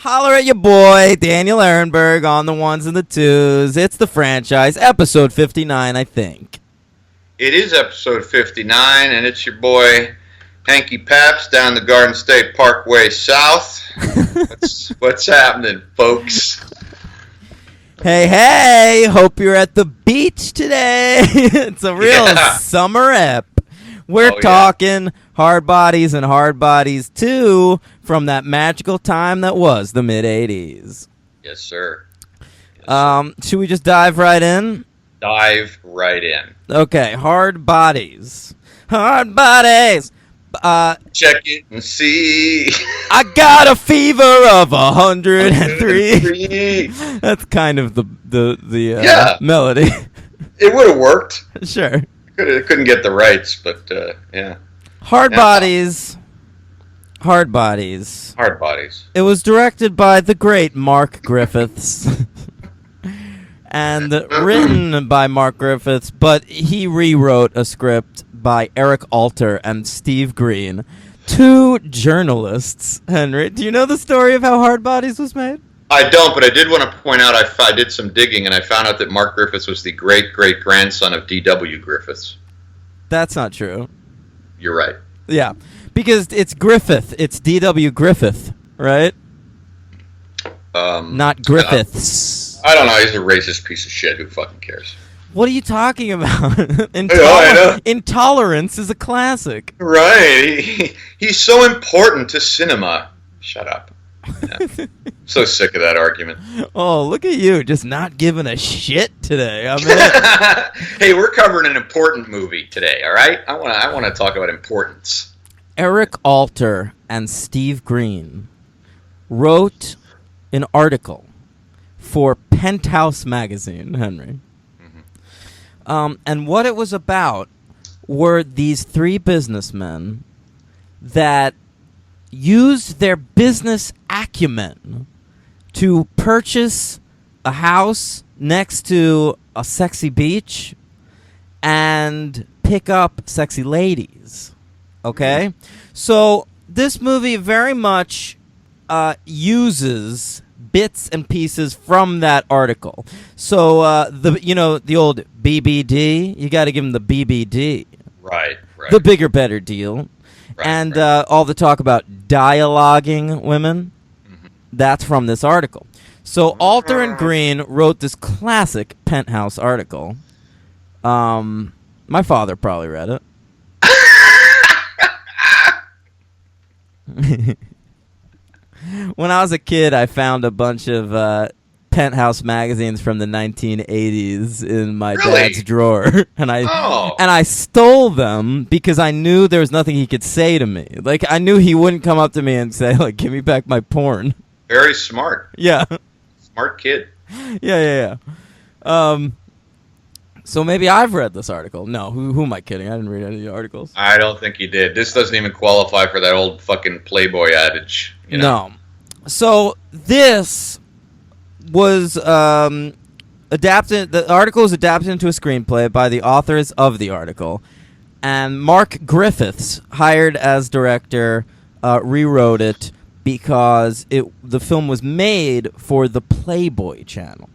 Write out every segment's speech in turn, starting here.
Holler at your boy, Daniel Ehrenberg, on the ones and the twos. It's the franchise, episode 59, I think. It is episode 59, and it's your boy, Hanky Paps, down the Garden State Parkway South. What's happening, folks? Hey, hope you're at the beach today. It's a real summer ep. We're talking Hardbodies and Hardbodies 2 from that magical time that was the mid-'80s. Yes, sir. Should we just dive right in? Dive right in. Okay, Hardbodies. Hardbodies. Check it and see. I got a fever of 103. That's kind of the melody. It would have worked. Sure. Couldn't get the rights, but yeah. Hardbodies. Hardbodies. Hardbodies. It was directed by the great Mark Griffiths. And written by Mark Griffiths, but he rewrote a script by Eric Alter and Steve Green, two journalists. Henry, do you know the story of how Hardbodies was made? I don't, but I did want to point out I did some digging, and I found out that Mark Griffiths was the great-great-grandson of D.W. Griffiths. That's not true. You're right. Yeah, because it's Griffith. It's D.W. Griffith, right? Not Griffiths. I don't know. He's a racist piece of shit. Who fucking cares? What are you talking about? I know. Intolerance is a classic. Right. He's so important to cinema. Shut up. Yeah. So sick of that argument. Oh, look at you, just not giving a shit today. Hey, we're covering an important movie today, all right? I want to talk about importance. Eric Alter and Steve Green wrote an article for Penthouse magazine, Henry. Mm-hmm. And what it was about were these three businessmen that used their business acumen to purchase a house next to a sexy beach and pick up sexy ladies. Okay? Mm-hmm. So this movie very much uses bits and pieces from that article. So the old BBD, you got to give them the BBD. Right. The bigger, better deal. Right, and all the talk about dialoguing women, that's from this article. So Alter and Green wrote this classic Penthouse article. My father probably read it. When I was a kid, I found a bunch of Penthouse magazines from the 1980s in my dad's drawer, and I stole them because I knew there was nothing he could say to me. Like, I knew he wouldn't come up to me and say, like, "Give me back my porn." Very smart. Yeah. Smart kid. Yeah. So maybe I've read this article. No, who am I kidding? I didn't read any of the articles. I don't think you did. This doesn't even qualify for that old fucking Playboy adage. You know? No. So this was adapted. The article was adapted into a screenplay by the authors of the article, and Mark Griffiths, hired as director, rewrote it because the film was made for the Playboy channel.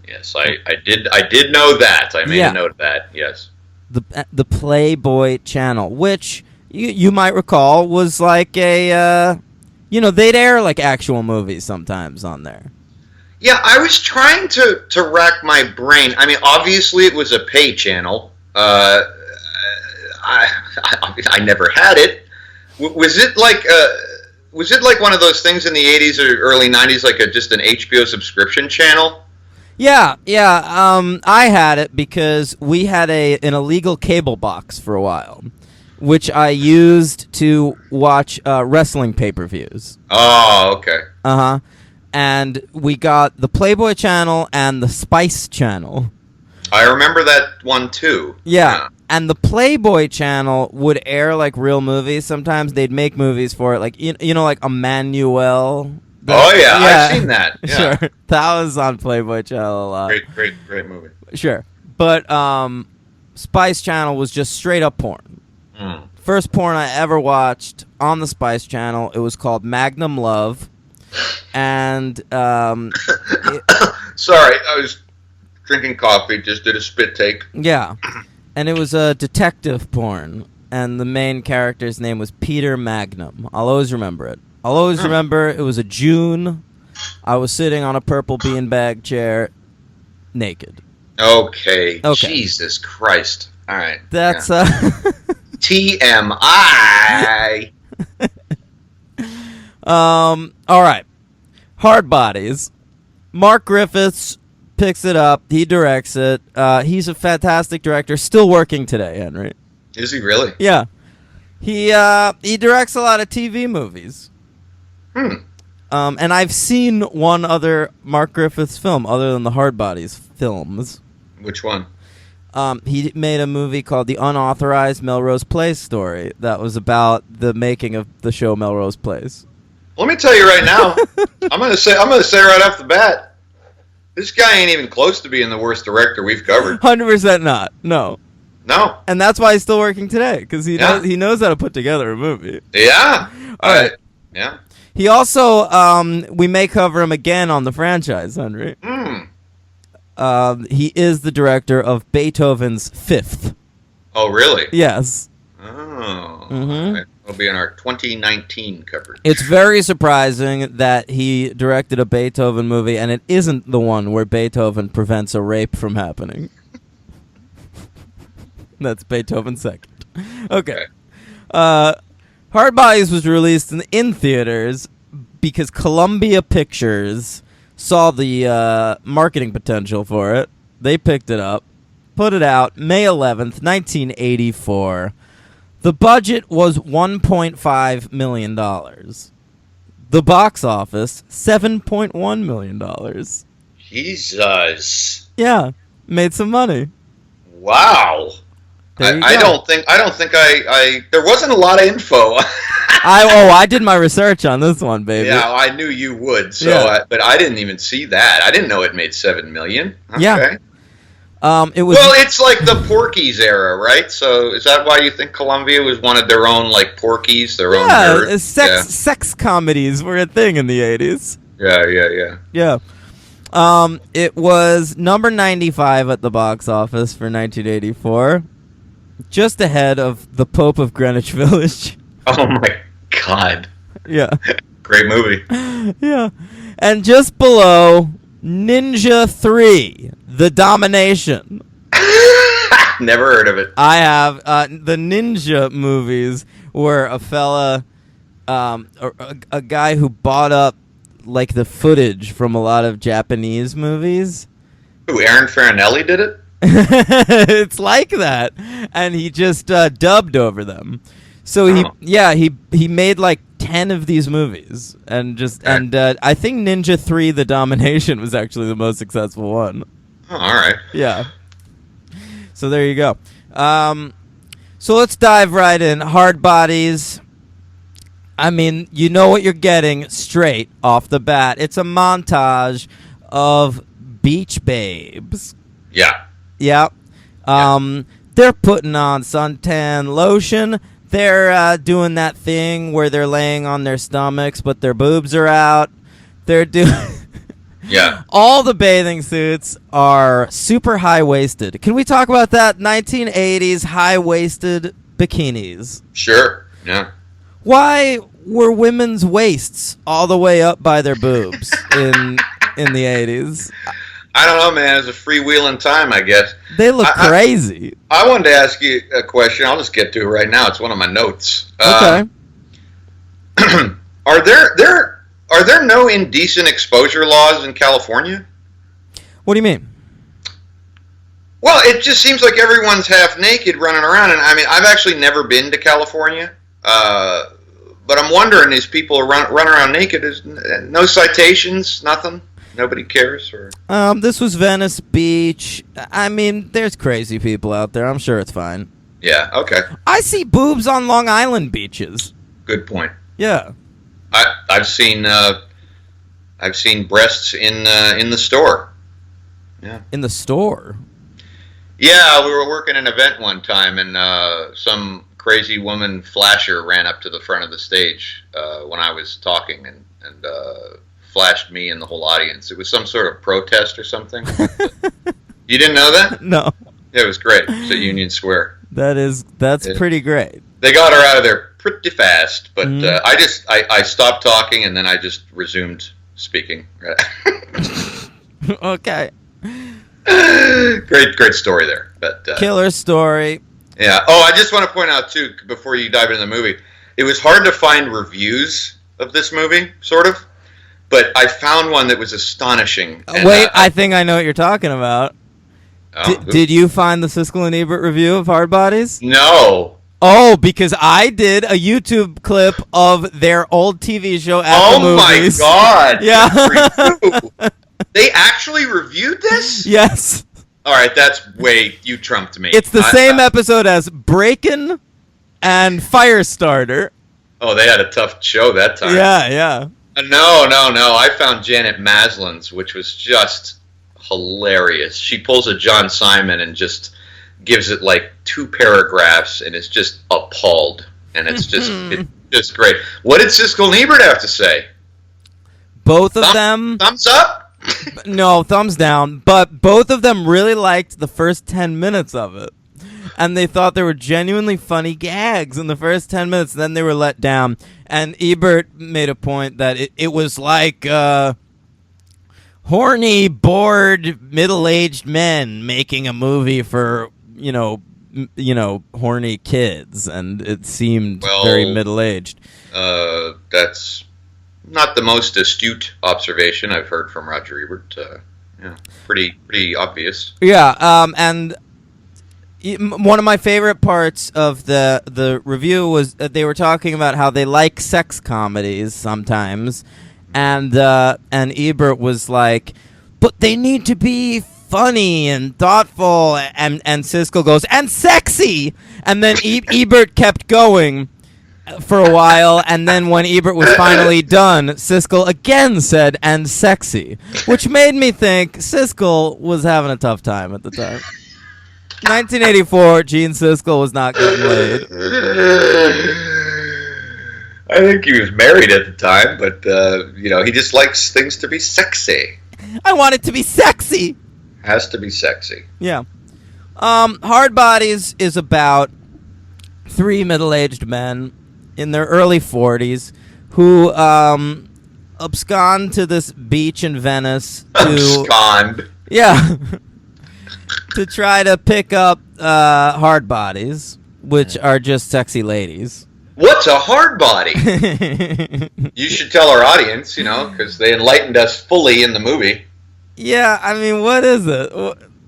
Yes, I did know that. I made a note of that. Yes, the Playboy channel, which you might recall was like a they'd air like actual movies sometimes on there. Yeah, I was trying to rack my brain. I mean, obviously it was a pay channel. I never had it. Was it like one of those things in the 80s or early 90s, like just an HBO subscription channel? Yeah. I had it because we had an illegal cable box for a while, which I used to watch wrestling pay-per-views. Oh, okay. Uh-huh. And we got the Playboy channel and the Spice channel. I remember that one, too. Yeah. And the Playboy channel would air, like, real movies. Sometimes they'd make movies for it, like, like Emmanuel. I've seen that. Yeah. Sure. That was on Playboy channel a lot. Great movie. Sure. But Spice channel was just straight up porn. First porn I ever watched on the Spice channel, it was called Magnum Love. And Sorry, I was drinking coffee. Just did a spit take. yeah, and it was a detective porn, and the main character's name was Peter Magnum. I'll always remember it. I'll always remember it was a June. I was sitting on a purple beanbag chair, naked. Okay. Jesus Christ. All right. That's TMI. All right. Hardbodies. Mark Griffiths picks it up. He directs it. He's a fantastic director. Still working today, Henry. Is he really? Yeah. He directs a lot of TV movies. And I've seen one other Mark Griffiths film other than the Hardbodies films. Which one? He made a movie called The Unauthorized Melrose Place Story that was about the making of the show Melrose Place. Let me tell you right now. I'm gonna say right off the bat, this guy ain't even close to being the worst director we've covered. 100% not. No. No. And that's why he's still working today, because he knows how to put together a movie. Yeah. All right. Yeah. He also, we may cover him again on the franchise, Henry. He is the director of Beethoven's Fifth. Oh, really? Yes. Oh. Right. It'll be in our 2019 coverage. It's very surprising that he directed a Beethoven movie, and it isn't the one where Beethoven prevents a rape from happening. That's Beethoven's Second. Okay. Hardbodies was released in theaters because Columbia Pictures saw the marketing potential for it. They picked it up, put it out May 11th, 1984. The budget was $1.5 million. The box office, $7.1 million. Jesus. Yeah, made some money. Wow. I don't think there wasn't a lot of info. I did my research on this one, baby. Yeah, I knew you would. So, but I didn't even see that. I didn't know it made $7 million. Okay. Yeah. It was. Well, it's like the Porky's era, right? So, is that why you think Columbia was one of their own, like Porky's, their own nerds? Sex comedies were a thing in the 80s. Yeah. It was number 95 at the box office for 1984. Just ahead of The Pope of Greenwich Village. Oh my God. Yeah. Great movie. Yeah. And just below, Ninja 3, The Domination. Never heard of it. I have. The Ninja movies were a fella, a guy who bought up, like, the footage from a lot of Japanese movies. Ooh, Aaron Farinelli did it? It's like that, and he just dubbed over them. So he made like 10 of these movies, and I think Ninja 3: The Domination was actually the most successful one. Oh, all right. Yeah. So there you go. So let's dive right in. Hardbodies. I mean, you know what you're getting straight off the bat. It's a montage of beach babes. Yeah. Yep. They're putting on suntan lotion. They're doing that thing where they're laying on their stomachs, but their boobs are out. They're doing... Yeah. All the bathing suits are super high-waisted. Can we talk about that? 1980s high-waisted bikinis. Sure. Yeah. Why were women's waists all the way up by their boobs in the 80s? I don't know, man. It's a freewheeling time, I guess. They look crazy. I wanted to ask you a question. I'll just get to it right now. It's one of my notes. Okay. Are there no indecent exposure laws in California? What do you mean? Well, it just seems like everyone's half naked running around, and I mean, I've actually never been to California, but I'm wondering, these people run around naked. Is no citations, nothing. Nobody cares, or this was Venice Beach. I mean, there's crazy people out there. I'm sure it's fine. Yeah. Okay. I see boobs on Long Island beaches. Good point. Yeah. I've seen breasts in the store. Yeah. In the store. Yeah, we were working an event one time, and some crazy woman flasher ran up to the front of the stage when I was talking, and and flashed me and the whole audience. It was some sort of protest or something. You didn't know that? No. Yeah, it was great. It's at Union Square. That's pretty great. They got her out of there pretty fast, but I stopped talking and then I just resumed speaking. Okay. Great story there. But killer story. Yeah. Oh, I just want to point out too, before you dive into the movie, it was hard to find reviews of this movie, sort of, but I found one that was astonishing. Wait, I think I know what you're talking about. Did you find the Siskel and Ebert review of Hardbodies? No. Oh, because I did a YouTube clip of their old TV show at the movies. Oh my God! Yeah. They actually reviewed this? Yes. All right, you trumped me. It's the same episode as Breakin' and Firestarter. Oh, they had a tough show that time. Yeah. No. I found Janet Maslin's, which was just hilarious. She pulls a John Simon and just gives it like 2 paragraphs and is just appalled. And it's just great. What did Siskel and Ebert have to say? Both of them. Thumbs up? No, thumbs down. But both of them really liked the first 10 minutes of it. And they thought there were genuinely funny gags in the first 10 minutes. Then they were let down. And Ebert made a point that it was like horny, bored, middle-aged men making a movie for, horny kids. And it seemed very middle-aged. That's not the most astute observation I've heard from Roger Ebert. Pretty obvious. Yeah, and one of my favorite parts of the review was that they were talking about how they like sex comedies sometimes, and Ebert was like, but they need to be funny and thoughtful, and Siskel goes, and sexy, and then Ebert kept going for a while, and then when Ebert was finally done, Siskel again said, and sexy, which made me think Siskel was having a tough time at the time. 1984, Gene Siskel was not getting laid. I think he was married at the time, but, he just likes things to be sexy. I want it to be sexy! Has to be sexy. Yeah. Hardbodies is about 3 middle-aged men in their early 40s who abscond to this beach in Venice abscond. Yeah. To try to pick up hardbodies, which are just sexy ladies. What's a hard body? You should tell our audience, because they enlightened us fully in the movie. Yeah, I mean, what is it?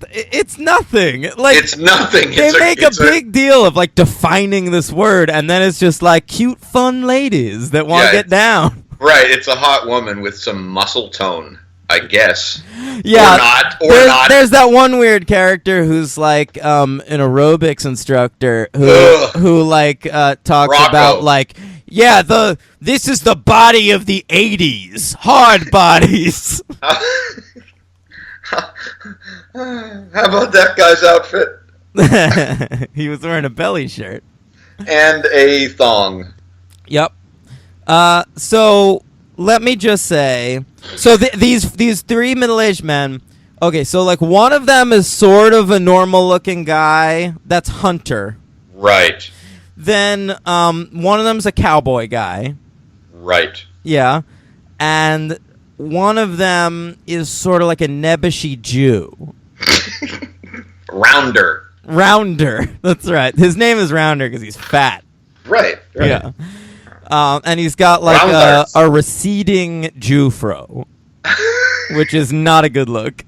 It's nothing. It's nothing. They make a big deal of defining this word, and then it's just cute, fun ladies that want to get down. Right. It's a hot woman with some muscle tone, I guess. Yeah. Or not. There's that one weird character who's an aerobics instructor who talks Rocco. about this is the body of the 80s, hard bodies. How about that guy's outfit? He was wearing a belly shirt. And a thong. Yep. So let me just say, these 3 middle-aged men. Okay, so one of them is sort of a normal-looking guy. That's Hunter. Right. Then one of them's a cowboy guy. Right. Yeah. And one of them is sort of like a nebbishy Jew. Rounder. That's right. His name is Rounder because he's fat. Right. Yeah. And he's got a receding Jewfro, which is not a good look.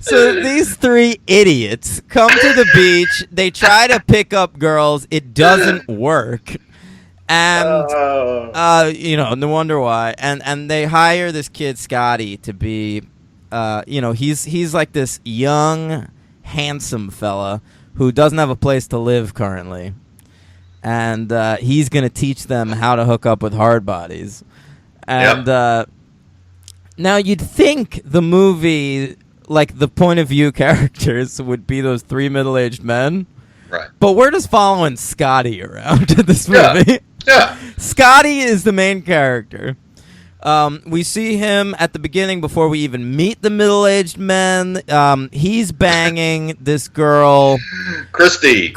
So these 3 idiots come to the beach. They try to pick up girls. It doesn't work. And, no wonder why. And they hire this kid, Scotty, to be, he's like this young, handsome fella who doesn't have a place to live currently. And he's going to teach them how to hook up with hardbodies. And now you'd think the movie, the point of view characters would be those 3 middle-aged men. Right. But we're just following Scotty around in this movie. Yeah. Scotty is the main character. We see him at the beginning before we even meet the middle-aged men. He's banging this girl, Christy.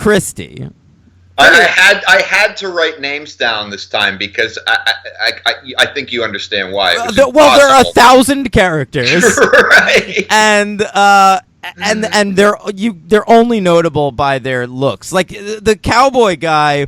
I had to write names down this time because I think you understand why. There are 1,000 characters, right? And they're only notable by their looks. Like the cowboy guy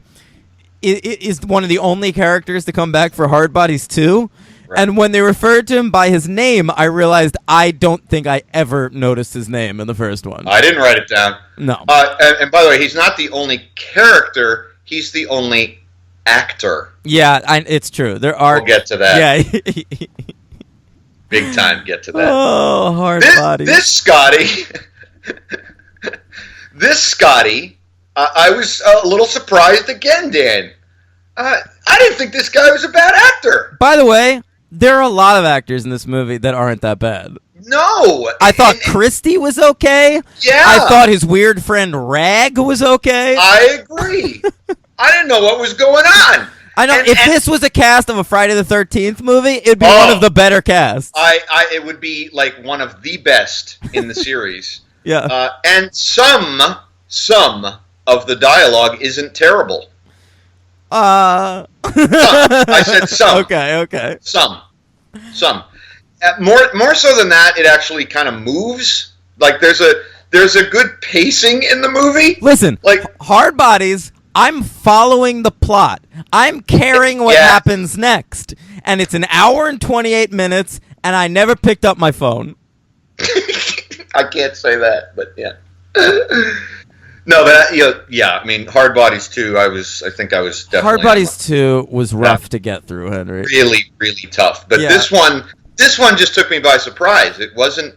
is one of the only characters to come back for Hardbodies 2. Right. And when they referred to him by his name, I realized I don't think I ever noticed his name in the first one. I didn't write it down. No. And by the way, he's not the only character. He's the only actor. Yeah, it's true. We'll get to that. Yeah. Big time get to that. Oh, Hardbodies. This Scotty, I was a little surprised again, Dan. I didn't think this guy was a bad actor. By the way, there are a lot of actors in this movie that aren't that bad. No. I thought Christy was okay. Yeah. I thought his weird friend Rag was okay. I agree. I didn't know what was going on. I know. If this was a cast of a Friday the 13th movie, it'd be one of the better casts. It would be like one of the best in the series. Yeah. And some of the dialogue isn't terrible. Some. I said some. Okay. Some. More so than that, it actually kind of moves. Like there's a good pacing in the movie. Listen, like Hardbodies, I'm following the plot. I'm caring what happens next. And it's an hour and 28 minutes, and I never picked up my phone. I can't say that, but yeah. No, but I mean, Hardbodies 2. I think I was definitely. Hardbodies 2 was rough to get through, Henry. Really, really tough. But this one just took me by surprise. It wasn't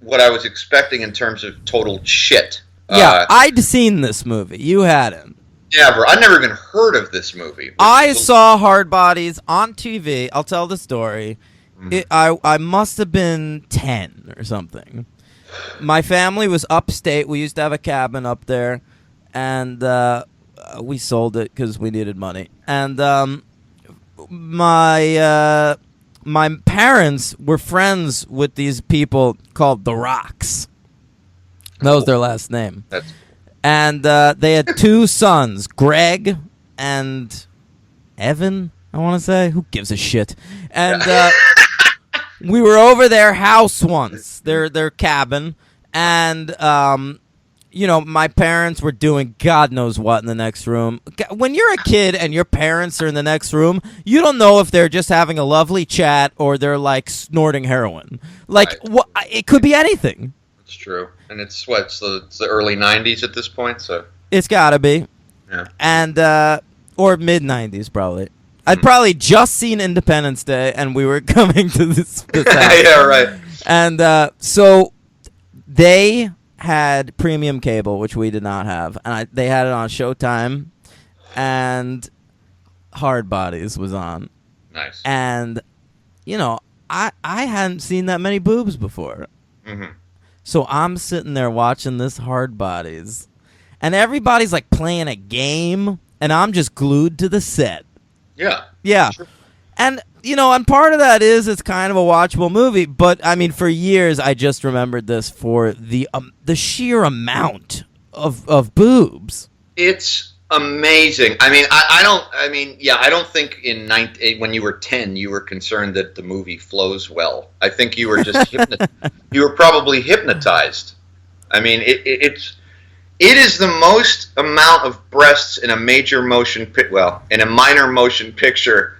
what I was expecting in terms of total shit. Yeah, I'd seen this movie. You hadn't. Never. I'd never even heard of this movie. I saw Hardbodies on TV. I'll tell the story. I must have been 10 or something. My family was upstate. We used to have a cabin up there, and we sold it because we needed money. And my parents were friends with these people called the Rocks. That was their last name. And they had 2 sons, Greg and Evan, I want to say. Who gives a shit? And we were over their house once, their cabin, and my parents were doing God knows what in the next room. When you're a kid and your parents are in the next room, you don't know if they're just having a lovely chat or they're like snorting heroin. Like it could be anything. It's true, and it's the early '90s at this point, so it's gotta be. Yeah, and or mid '90s probably. I'd probably just seen Independence Day, and we were coming to this house. Yeah, right. And so they had premium cable, which we did not have, and they had it on Showtime, and Hardbodies was on. Nice. And I hadn't seen that many boobs before. Mm-hmm. So I'm sitting there watching this Hardbodies, and everybody's like playing a game, and I'm just glued to the set. Yeah. Sure. And, and part of that is it's kind of a watchable movie, but, I mean, for years I just remembered this for the sheer amount of boobs. It's amazing. I mean, I don't think when you were 10 you were concerned that the movie flows well. I think you were just you were probably hypnotized. I mean, it is the most amount of breasts in a major motion in a minor motion picture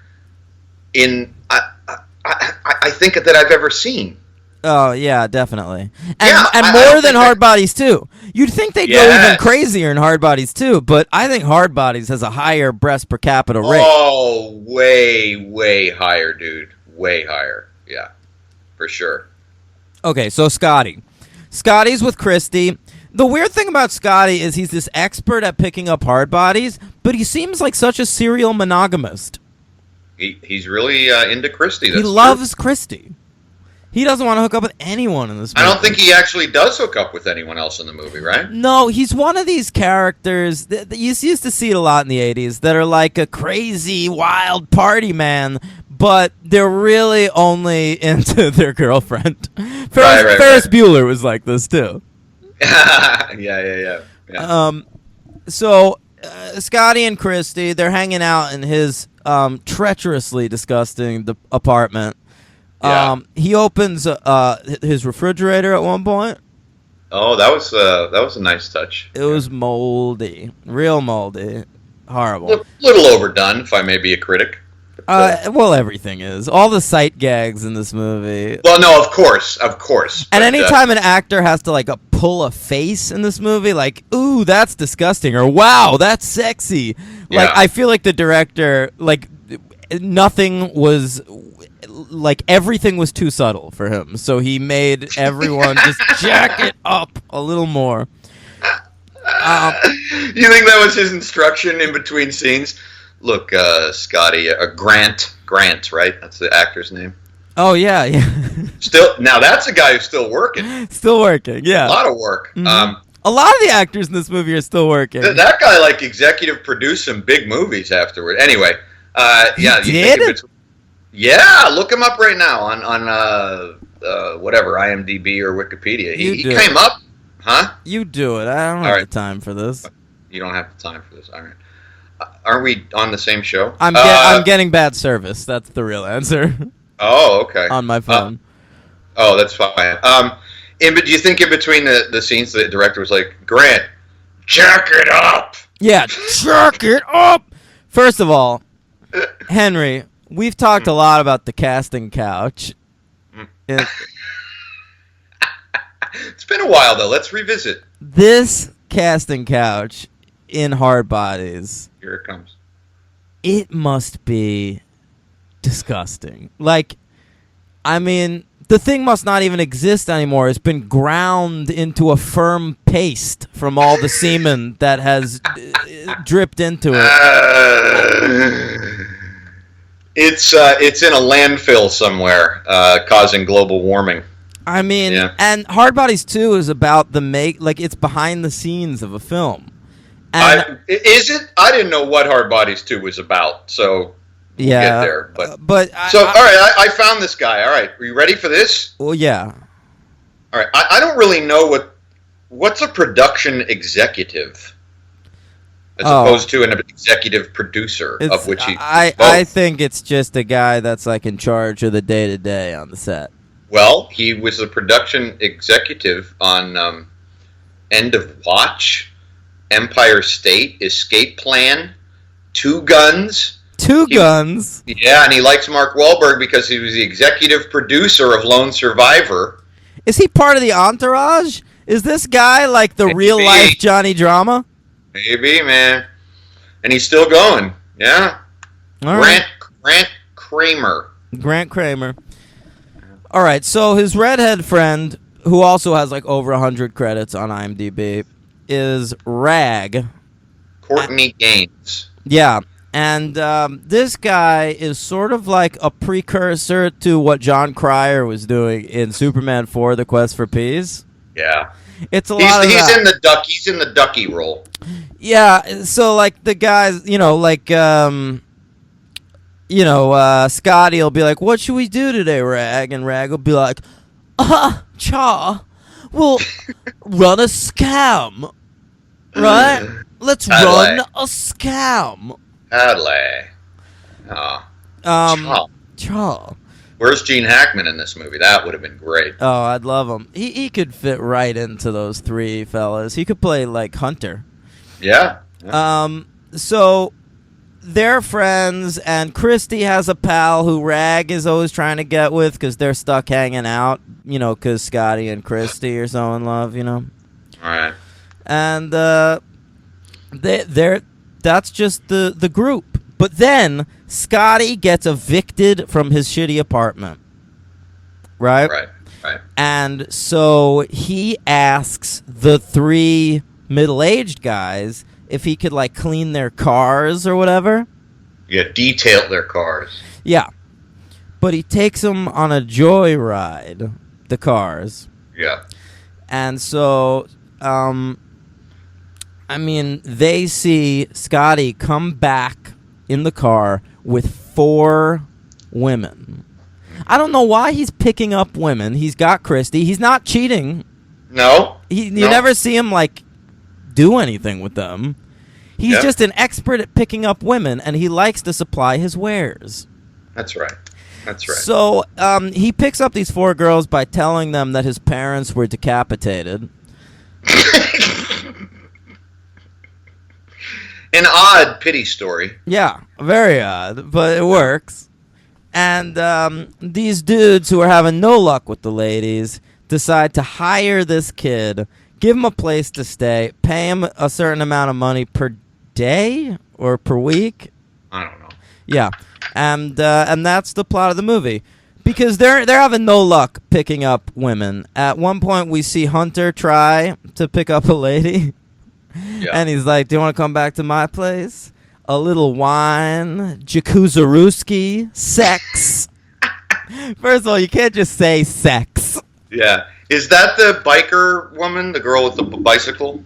I think that I've ever seen. Oh yeah, definitely, and more than Hardbodies 2. You'd think they'd go even crazier in Hardbodies 2, but I think Hardbodies has a higher breast per capita rate. Oh, way higher, dude, way higher. Yeah, for sure. Okay, so Scotty's with Christy. The weird thing about Scotty is he's this expert at picking up Hardbodies, but he seems like such a serial monogamist. He's really into Christy. He loves Christy. He doesn't want to hook up with anyone in this movie. I don't think he actually does hook up with anyone else in the movie, right? No, he's one of these characters that you used to see it a lot in the 80s that are like a crazy, wild party man, but they're really only into their girlfriend. Ferris Bueller was like this, too. Yeah. So, Scotty and Christy, they're hanging out in his treacherously disgusting apartment. Yeah. He opens his refrigerator at one point. Oh, that was a nice touch. It was moldy, real moldy, horrible. Little overdone, if I may be a critic. Well, everything is. All the sight gags in this movie. Well, no, of course. And anytime an actor has to like pull a face in this movie, like, ooh, that's disgusting, or wow, that's sexy. Like, I feel like the director, like, nothing was. Like, everything was too subtle for him, so he made everyone just jack it up a little more. You think that was his instruction in between scenes? Look, Scotty, Grant, right? That's the actor's name. Oh, yeah. Now that's a guy who's still working. Still working, yeah. A lot of work. Mm-hmm. A lot of the actors in this movie are still working. That guy, like, executive produced some big movies afterward. Anyway, yeah. He did? Yeah, look him up right now on whatever, IMDb or Wikipedia. He came up, huh? You do it. I don't have the time for this. You don't have the time for this. All right. Aren't we on the same show? I'm getting bad service. That's the real answer. Oh, okay. On my phone. That's fine. Do you think in between the scenes the director was like, Grant, jack it up? Yeah, jack it up. First of all, Henry, we've talked a lot about the casting couch. It's been a while, though. Let's revisit. This casting couch in Hardbodies. Here it comes. It must be disgusting. Like, I mean, the thing must not even exist anymore. It's been ground into a firm paste from all the semen that has dripped into it. It's in a landfill somewhere, causing global warming. I mean, and Hardbodies 2 is about it's behind the scenes of a film. And is it? I didn't know what Hardbodies 2 was about, so we'll get there. All right, I found this guy. All right, are you ready for this? Well, yeah. All right, I don't really know what's a production executive as opposed to an executive producer, of which he. I think it's just a guy that's like in charge of the day-to-day on the set. Well, he was a production executive on End of Watch, Empire State, Escape Plan, Two Guns. Guns? Yeah, and he likes Mark Wahlberg because he was the executive producer of Lone Survivor. Is he part of the entourage? Is this guy like the real-life Johnny Drama? Maybe, man. And he's still going. Yeah. All right. Grant Kramer. Grant Kramer. All right, so his redhead friend, who also has like over 100 credits on IMDb, is Rag. Courtney Gaines. Yeah, and this guy is sort of like a precursor to what John Cryer was doing in Superman 4: The Quest for Peace. Yeah. It's a lot of he's in the He's in the Ducky role. Yeah, so like the guys, Scotty will be like, "What should we do today, Rag?" And Rag will be like, Cha, we'll run a scam, right? Let's run a scam. Adlai. Cha. Where's Gene Hackman in this movie? That would have been great. Oh, I'd love him. He could fit right into those three fellas. He could play like Hunter. Yeah. So they're friends, and Christy has a pal who Rag is always trying to get with because they're stuck hanging out, because Scotty and Christy are so in love, All right. And that's just the group. But then Scotty gets evicted from his shitty apartment. Right? Right. And so he asks the three middle-aged guys if he could like clean their cars or whatever. Yeah, detail their cars. Yeah. but he takes them on a joyride, the cars. Yeah. And so, they see Scotty come back in the car with 4 women. I don't know why he's picking up women. He's got Christy. He's not cheating. No. You never see him, do anything with them. He's just an expert at picking up women, and he likes to supply his wares. That's right. So he picks up these 4 girls by telling them that his parents were decapitated. An odd pity story. Yeah, very odd, but it works. And these dudes who are having no luck with the ladies decide to hire this kid, give him a place to stay, pay him a certain amount of money per day or per week. I don't know. Yeah, and that's the plot of the movie. Because they're having no luck picking up women. At one point, we see Hunter try to pick up a lady. Yeah. And he's like, do you want to come back to my place? A little wine, jacuzzi, sex. First of all, you can't just say sex. Yeah. Is that the biker woman, the girl with the bicycle?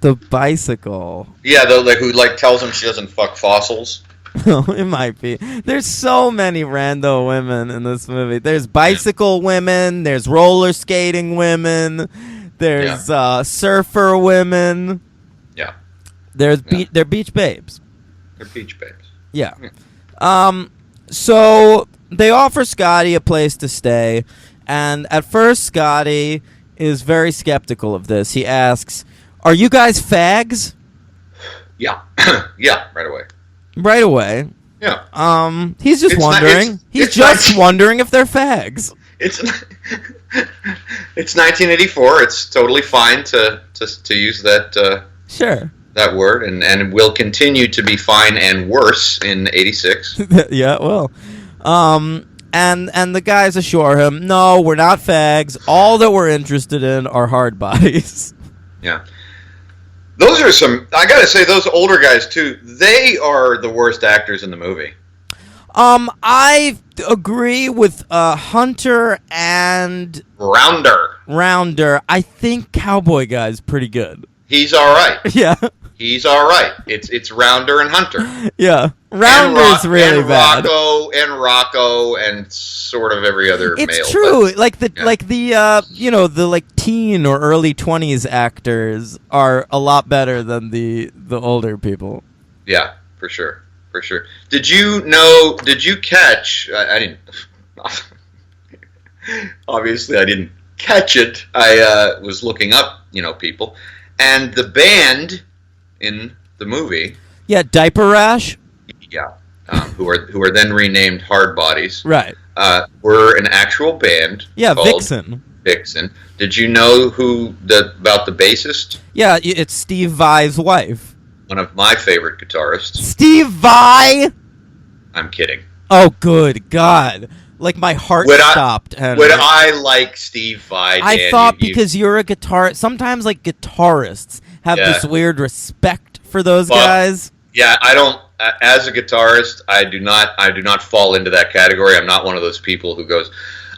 The bicycle? Yeah, who tells him she doesn't fuck fossils. No, it might be. There's so many rando women in this movie. There's bicycle women. There's roller skating women. There's surfer women. Yeah. They're beach babes. They're beach babes. Yeah. So they offer Scotty a place to stay, and at first Scotty is very skeptical of this. He asks, "Are you guys fags?" Yeah. Yeah. Right away. Right away. Yeah. He's just wondering. He's just wondering if they're fags. It's 1984. It's totally fine to use that. Sure. That word, and will continue to be fine and worse in 86. Yeah, well. And the guys assure him, no, we're not fags. All that we're interested in are hardbodies. Yeah. Those are some, I gotta say, those older guys, too, they are the worst actors in the movie. I agree with Hunter and... Rounder. I think Cowboy Guy's pretty good. He's all right. Yeah. He's all right. It's Rounder and Hunter. Yeah. Rounder's really bad. Rocco and sort of every other male. It's true. But, the teen or early 20s actors are a lot better than the older people. Yeah, for sure. For sure. Did you catch, I didn't, obviously I didn't catch it. I was looking up, people. And the band in the movie, Diaper Rash, who are then renamed Hardbodies, right? Were an actual band. Yeah, called Vixen. Did you know about the bassist? Yeah, it's Steve Vai's wife. One of my favorite guitarists. Steve Vai. I'm kidding. Oh, good God! My heart stopped. Would I like Steve Vai? I thought because you're a guitarist. Sometimes guitarists have this weird respect for those guys. Yeah, I don't. As a guitarist, I do not fall into that category. I'm not one of those people who goes,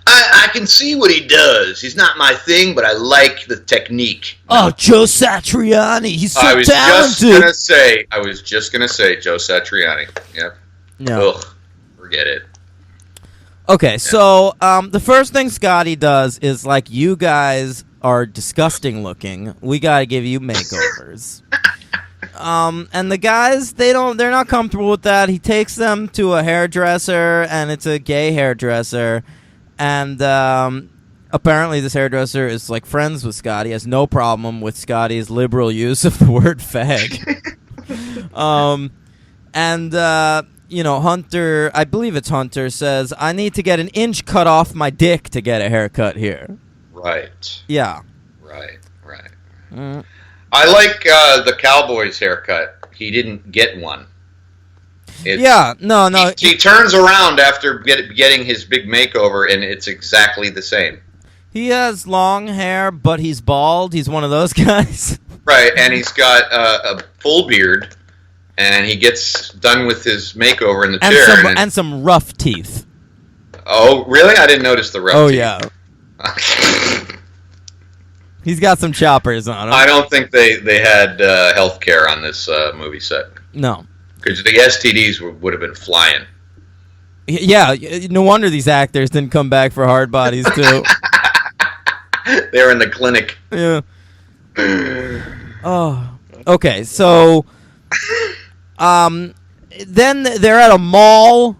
I can see what he does. He's not my thing, but I like the technique. Oh, Joe Satriani, he's so talented. I was just gonna say Joe Satriani. Yep. No. Ugh, forget it. Okay, so the first thing Scotty does is you guys are disgusting looking. We gotta give you makeovers. And the guys, they're not comfortable with that. He takes them to a hairdresser, and it's a gay hairdresser. And apparently this hairdresser is friends with Scotty, has no problem with Scotty's liberal use of the word fag. Hunter, I believe it's Hunter, says, I need to get an inch cut off my dick to get a haircut here. Right. Yeah. Right. I like the Cowboy's haircut. He didn't get one. No. He turns around after getting his big makeover, and it's exactly the same. He has long hair, but he's bald. He's one of those guys. Right, and he's got a full beard, and he gets done with his makeover in the chair. And some rough teeth. Oh, really? I didn't notice the rep. Oh yeah. He's got some choppers on him. I don't think they had health care on this movie set. No. Because the STDs would have been flying. Yeah, no wonder these actors didn't come back for Hardbodies too. They were in the clinic. Yeah. Oh. Okay, so then they're at a mall.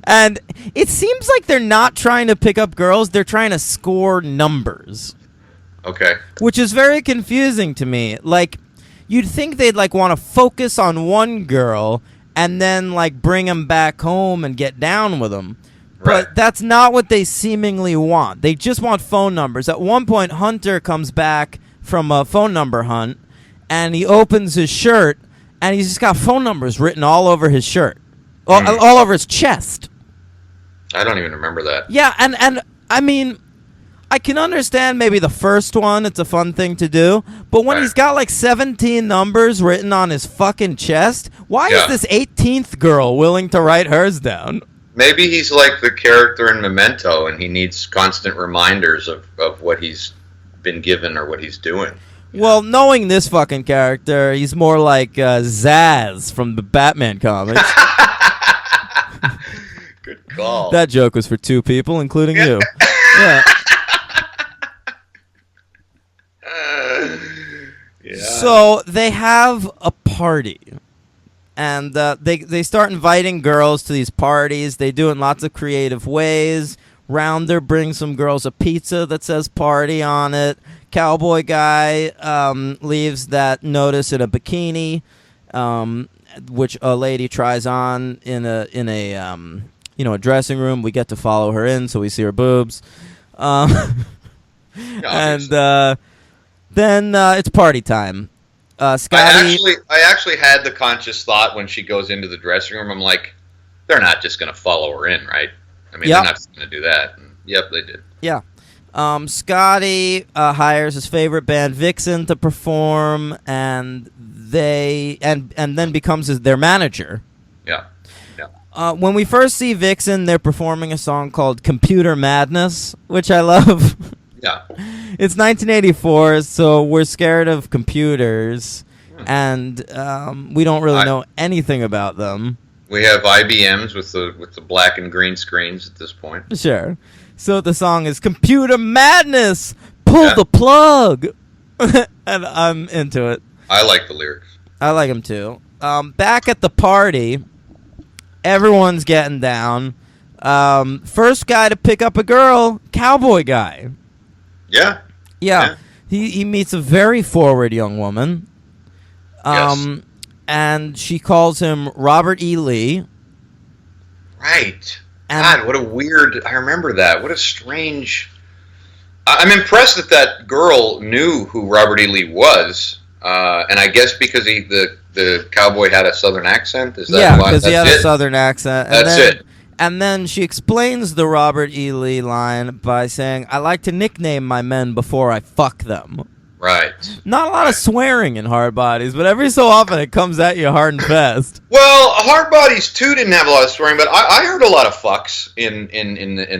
And it seems like they're not trying to pick up girls, they're trying to score numbers. Okay. Which is very confusing to me. Like, you'd think they'd like want to focus on one girl and then like bring them back home and get down with them. Right. But that's not what they seemingly want. They just want phone numbers. At one point, Hunter comes back from a phone number hunt, and he opens his shirt, and he's just got phone numbers written all over his shirt. All over his chest. I don't even remember that. Yeah, and I mean, I can understand maybe the first one, it's a fun thing to do, but when he's got like 17 numbers written on his fucking chest, why is this 18th girl willing to write hers down? Maybe he's like the character in Memento, and he needs constant reminders of what he's been given or what he's doing. Well, knowing this fucking character, he's more like Zaz from the Batman comics. Good call. That joke was for two people, including you. Yeah. Yeah. So they have a party, and they start inviting girls to these parties. They do it in lots of creative ways. Rounder brings some girls a pizza that says party on it. Cowboy guy leaves that notice in a bikini, which a lady tries on in a dressing room. We get to follow her in, so we see her boobs. And then it's party time. Scotty, I actually had the conscious thought when she goes into the dressing room. I'm like, they're not just going to follow her in, right? I mean, they're not going to do that. And yep, they did. Yeah. Scotty hires his favorite band, Vixen, to perform, and then becomes their manager. Yeah. When we first see Vixen, they're performing a song called Computer Madness, which I love. Yeah. It's 1984, so we're scared of computers, and we don't really know anything about them. We have IBMs with the black and green screens at this point. Sure. So the song is Computer Madness! Pull the plug! And I'm into it. I like the lyrics. I like them too. Back at the party, everyone's getting down. First guy to pick up a girl, cowboy guy. Yeah. He meets a very forward young woman. Yes. And she calls him Robert E. Lee. Right. And God, what a weird... I remember that. What a strange... I'm impressed that girl knew who Robert E. Lee was. And I guess because the cowboy had a southern accent? Is that why? Because he had a southern accent. That's it. And then she explains the Robert E. Lee line by saying, I like to nickname my men before I fuck them. Right. Not a lot of swearing in Hardbodies, but every so often it comes at you hard and fast. Well, Hardbodies 2 didn't have a lot of swearing, but I heard a lot of fucks in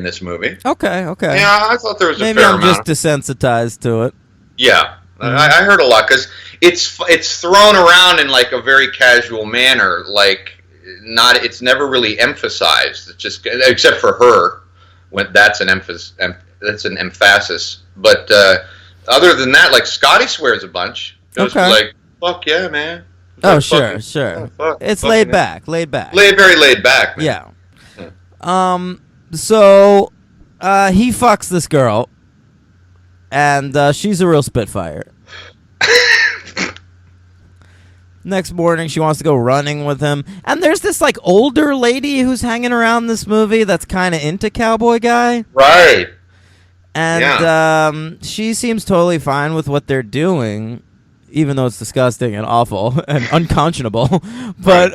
this movie. Okay. Yeah, I thought there was a Maybe fair I'm amount. just desensitized to it. Yeah. I heard a lot, because it's thrown around in like a very casual manner, like... it's never really emphasized. It's just, except for her, when that's an emphasis. But other than that, like Scotty swears a bunch. Just like, fuck yeah, man. Oh, sure. It's laid back. Very laid back, man. Yeah. So he fucks this girl, and she's a real spitfire. Next morning, she wants to go running with him. And there's this, like, older lady who's hanging around this movie that's kind of into Cowboy Guy. Right. And she seems totally fine with what they're doing, even though it's disgusting and awful and unconscionable. But,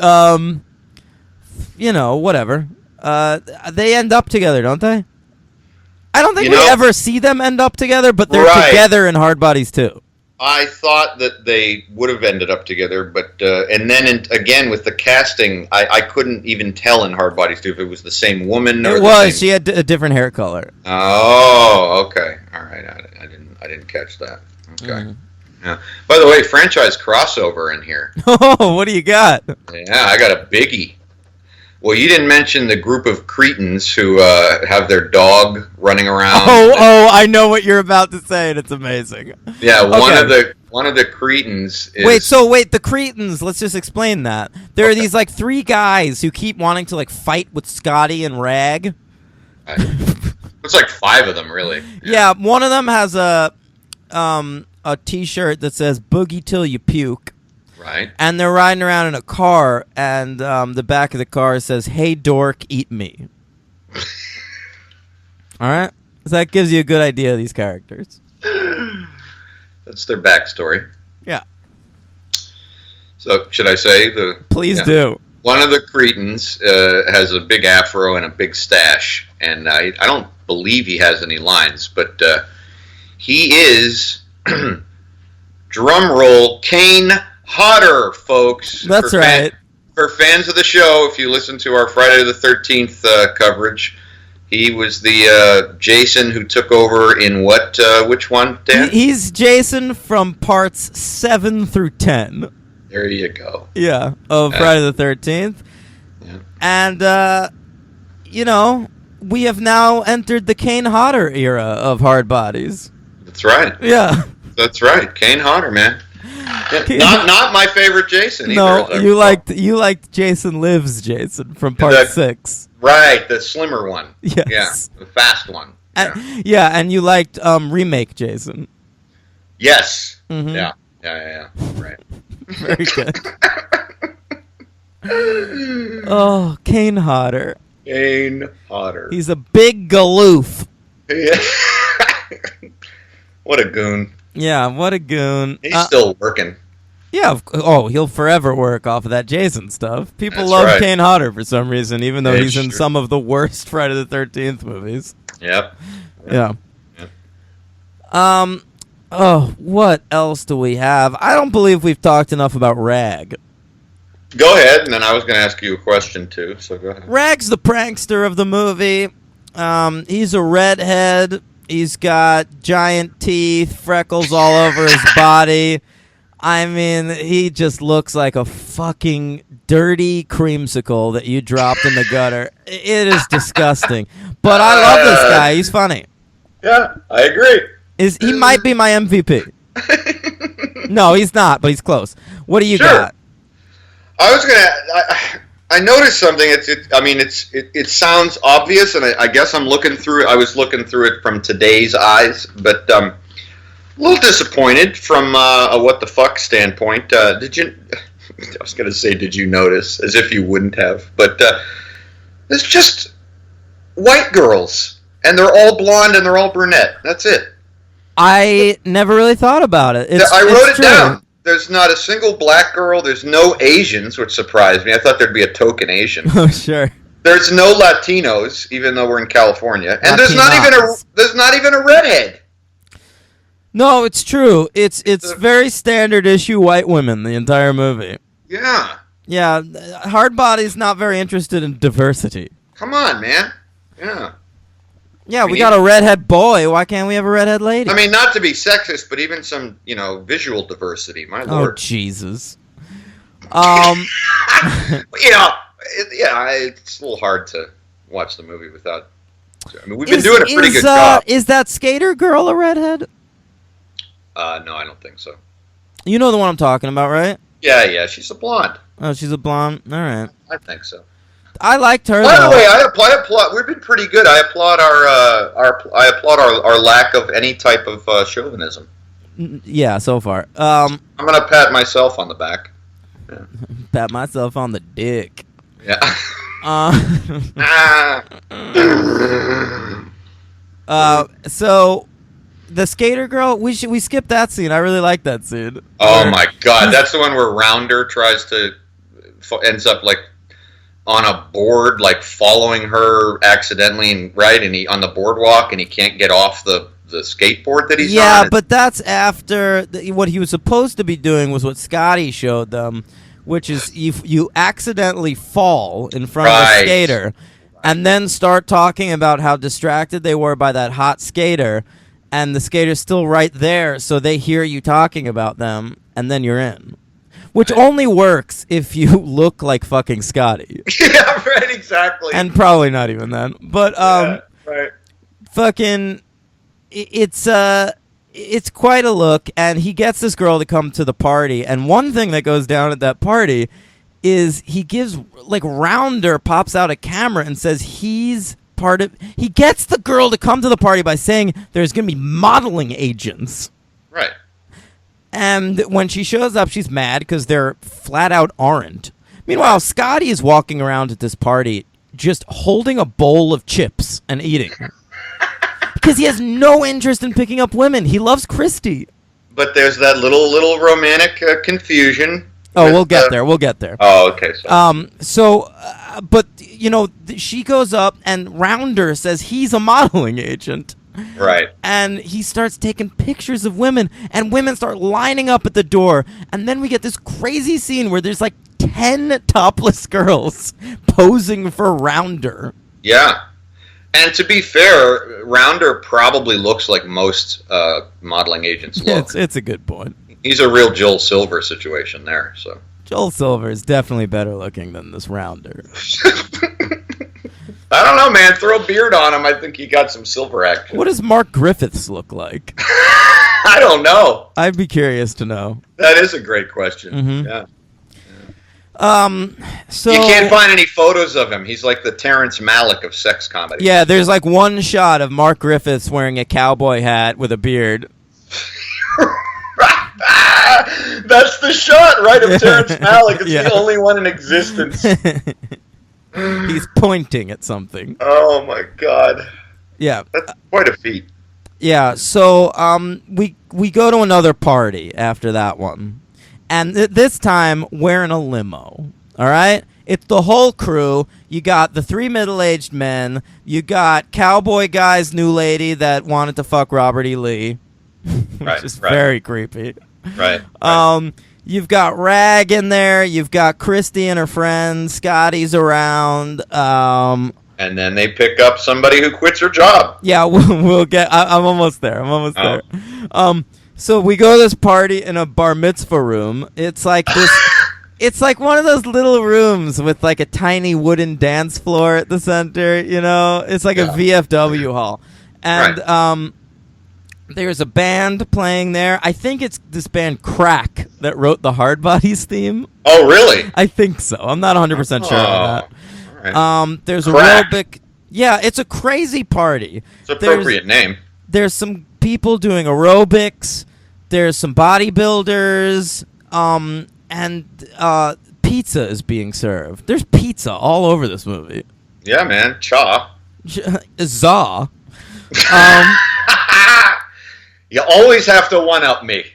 whatever. They end up together, don't they? I don't think we ever see them end up together, but they're together in Hardbodies too. I thought that they would have ended up together, but and then again with the casting, I couldn't even tell in Hardbodies 2 if it was the same woman or It the was. same. She had a different hair color. Oh, okay, all right. I didn't catch that. Okay. Mm. Yeah. By the way, franchise crossover in here. Oh, what do you got? Yeah, I got a biggie. Well, you didn't mention the group of cretins who have their dog running around. Oh, I know what you're about to say, and it's amazing. Yeah, Okay. one of the cretins is. Wait, the Cretans. Let's just explain that. There are these like three guys who keep wanting to like fight with Scotty and Rag. It's like 5 of them, really. Yeah, one of them has a T-shirt that says "Boogie till you puke." Right. And they're riding around in a car, and the back of the car says, "Hey, dork, eat me." All right? So that gives you a good idea of these characters. That's their backstory. Yeah. So, should I say the? Please yeah. do. One of the cretins has a big afro and a big stash, and I don't believe he has any lines, but he is, drum roll, Kane Hodder, folks. That's right. For fans of the show, if you listen to our Friday the 13th coverage, he was the Jason who took over in what? Which one, Dan? He's Jason from parts 7 through 10. There you go. Yeah, of Friday the 13th. Yeah. And, you know, we have now entered the Kane Hodder era of Hardbodies. That's right. Yeah. That's right. Kane Hodder, man. Yeah, not my favorite Jason either. No, you liked Jason Lives Jason from part 6. Right, the slimmer one. Yes. Yeah, the fast one. Yeah, and you liked remake Jason. Yes. Mm-hmm. Yeah. Right. Very good. Oh, Kane Hodder. Kane Hodder. He's a big galoof. Yeah. What a goon. Yeah, what a goon. He's still working. Yeah, he'll forever work off of that Jason stuff. People That's love right. Kane Hodder for some reason, even though It's he's in true. some of the worst Friday the 13th movies. Yep. Yeah. Oh, what else do we have? I don't believe we've talked enough about Rag. Go ahead, and then I was going to ask you a question, too, so go ahead. Rag's the prankster of the movie. He's a redhead. He's got giant teeth, freckles all over his body. I mean, he just looks like a fucking dirty creamsicle that you dropped in the gutter. It is disgusting. But I love this guy. He's funny. Yeah, I agree. He might be my MVP. No, he's not, but he's close. What do you got? I was gonna. I noticed something. It sounds obvious, and I guess I'm looking through. I was looking through it from today's eyes, but a little disappointed from a what the fuck standpoint. Did you? I was gonna say, did you notice? As if you wouldn't have. But it's just white girls, and they're all blonde and they're all brunette. That's it. I never really thought about it. I wrote it true. down. There's not a single black girl. There's no Asians, which surprised me. I thought there'd be a token Asian. Oh, sure. There's no Latinos, even though we're in California, and there's Latinas. not even a redhead. No, it's true. It's very standard issue white women the entire movie. Yeah. Yeah, Hardbody's not very interested in diversity. Come on, man. Yeah. Yeah, we got a redhead boy. Why can't we have a redhead lady? I mean, not to be sexist, but even some, visual diversity. My oh, lord. Jesus. It's a little hard to watch the movie without. I mean, we've been doing a pretty good job. Is that skater girl a redhead? No, I don't think so. You know the one I'm talking about, right? Yeah, she's a blonde. Oh, she's a blonde. All right. I think so. I liked her. By though. the way, I applaud. We've been pretty good. I applaud our lack of any type of chauvinism. Yeah, so far. I'm gonna pat myself on the back. Yeah. Pat myself on the dick. Yeah. So the skater girl, we skipped that scene. I really like that scene. Oh my god, that's the one where Rounder ends up like on a board, like following her accidentally, and he on the boardwalk, and he can't get off the the skateboard that he's on. Yeah, but that's after what he was supposed to be doing was what Scotty showed them, which is you accidentally fall in front of a skater, and then start talking about how distracted they were by that hot skater, and the skater's still right there, so they hear you talking about them, and then you're in. Which only works if you look like fucking Scotty. Yeah, right, exactly. And probably not even then. But right. Fucking it's quite a look, and he gets this girl to come to the party, and one thing that goes down at that party is he gives, like, Rounder pops out a camera and says he gets the girl to come to the party by saying there's going to be modeling agents. Right. And when she shows up, she's mad because they're flat out aren't. Meanwhile, Scotty is walking around at this party just holding a bowl of chips and eating. Because he has no interest in picking up women. He loves Christy. But there's that little romantic confusion. Oh, we'll get there. We'll get there. Oh, okay. But, you know, she goes up and Rounder says he's a modeling agent. Right. And he starts taking pictures of women, and women start lining up at the door. And then we get this crazy scene where there's like 10 topless girls posing for Rounder. Yeah. And to be fair, Rounder probably looks like most modeling agents look. It's a good point. He's a real Joel Silver situation there. So Joel Silver is definitely better looking than this Rounder. I don't know, man. Throw a beard on him. I think he got some silver action. What does Mark Griffiths look like? I don't know. I'd be curious to know. That is a great question. Mm-hmm. Yeah. So you can't find any photos of him. He's like the Terrence Malick of sex comedy. Yeah, there's like one shot of Mark Griffiths wearing a cowboy hat with a beard. That's the shot, right, of Terrence Malick. It's the only one in existence. He's pointing at something. Oh my god. Yeah. That's quite a feat. Yeah, so we go to another party after that one. And this time we're in a limo. All right? It's the whole crew. You got the 3 middle-aged men. You got Cowboy Guy's new lady that wanted to fuck Robert E. Lee. Which is very creepy. Right. You've got Rag in there. You've got Christy and her friends. Scotty's around. And then they pick up somebody who quits her job. Yeah, we'll get... I'm almost there. There. So we go to this party in a bar mitzvah room. It's like this... It's like one of those little rooms with like a tiny wooden dance floor at the center, you know? It's like a VFW hall. And there's a band playing there. I think it's this band Crack that wrote the Hardbodies theme. Oh, really? I think so. I'm not 100% sure about that. Right. There's Crack. aerobic... Yeah, it's a crazy party. It's an appropriate name. There's some people doing aerobics. There's some bodybuilders. And pizza is being served. There's pizza all over this movie. Yeah, man. Cha. Za. You always have to one-up me.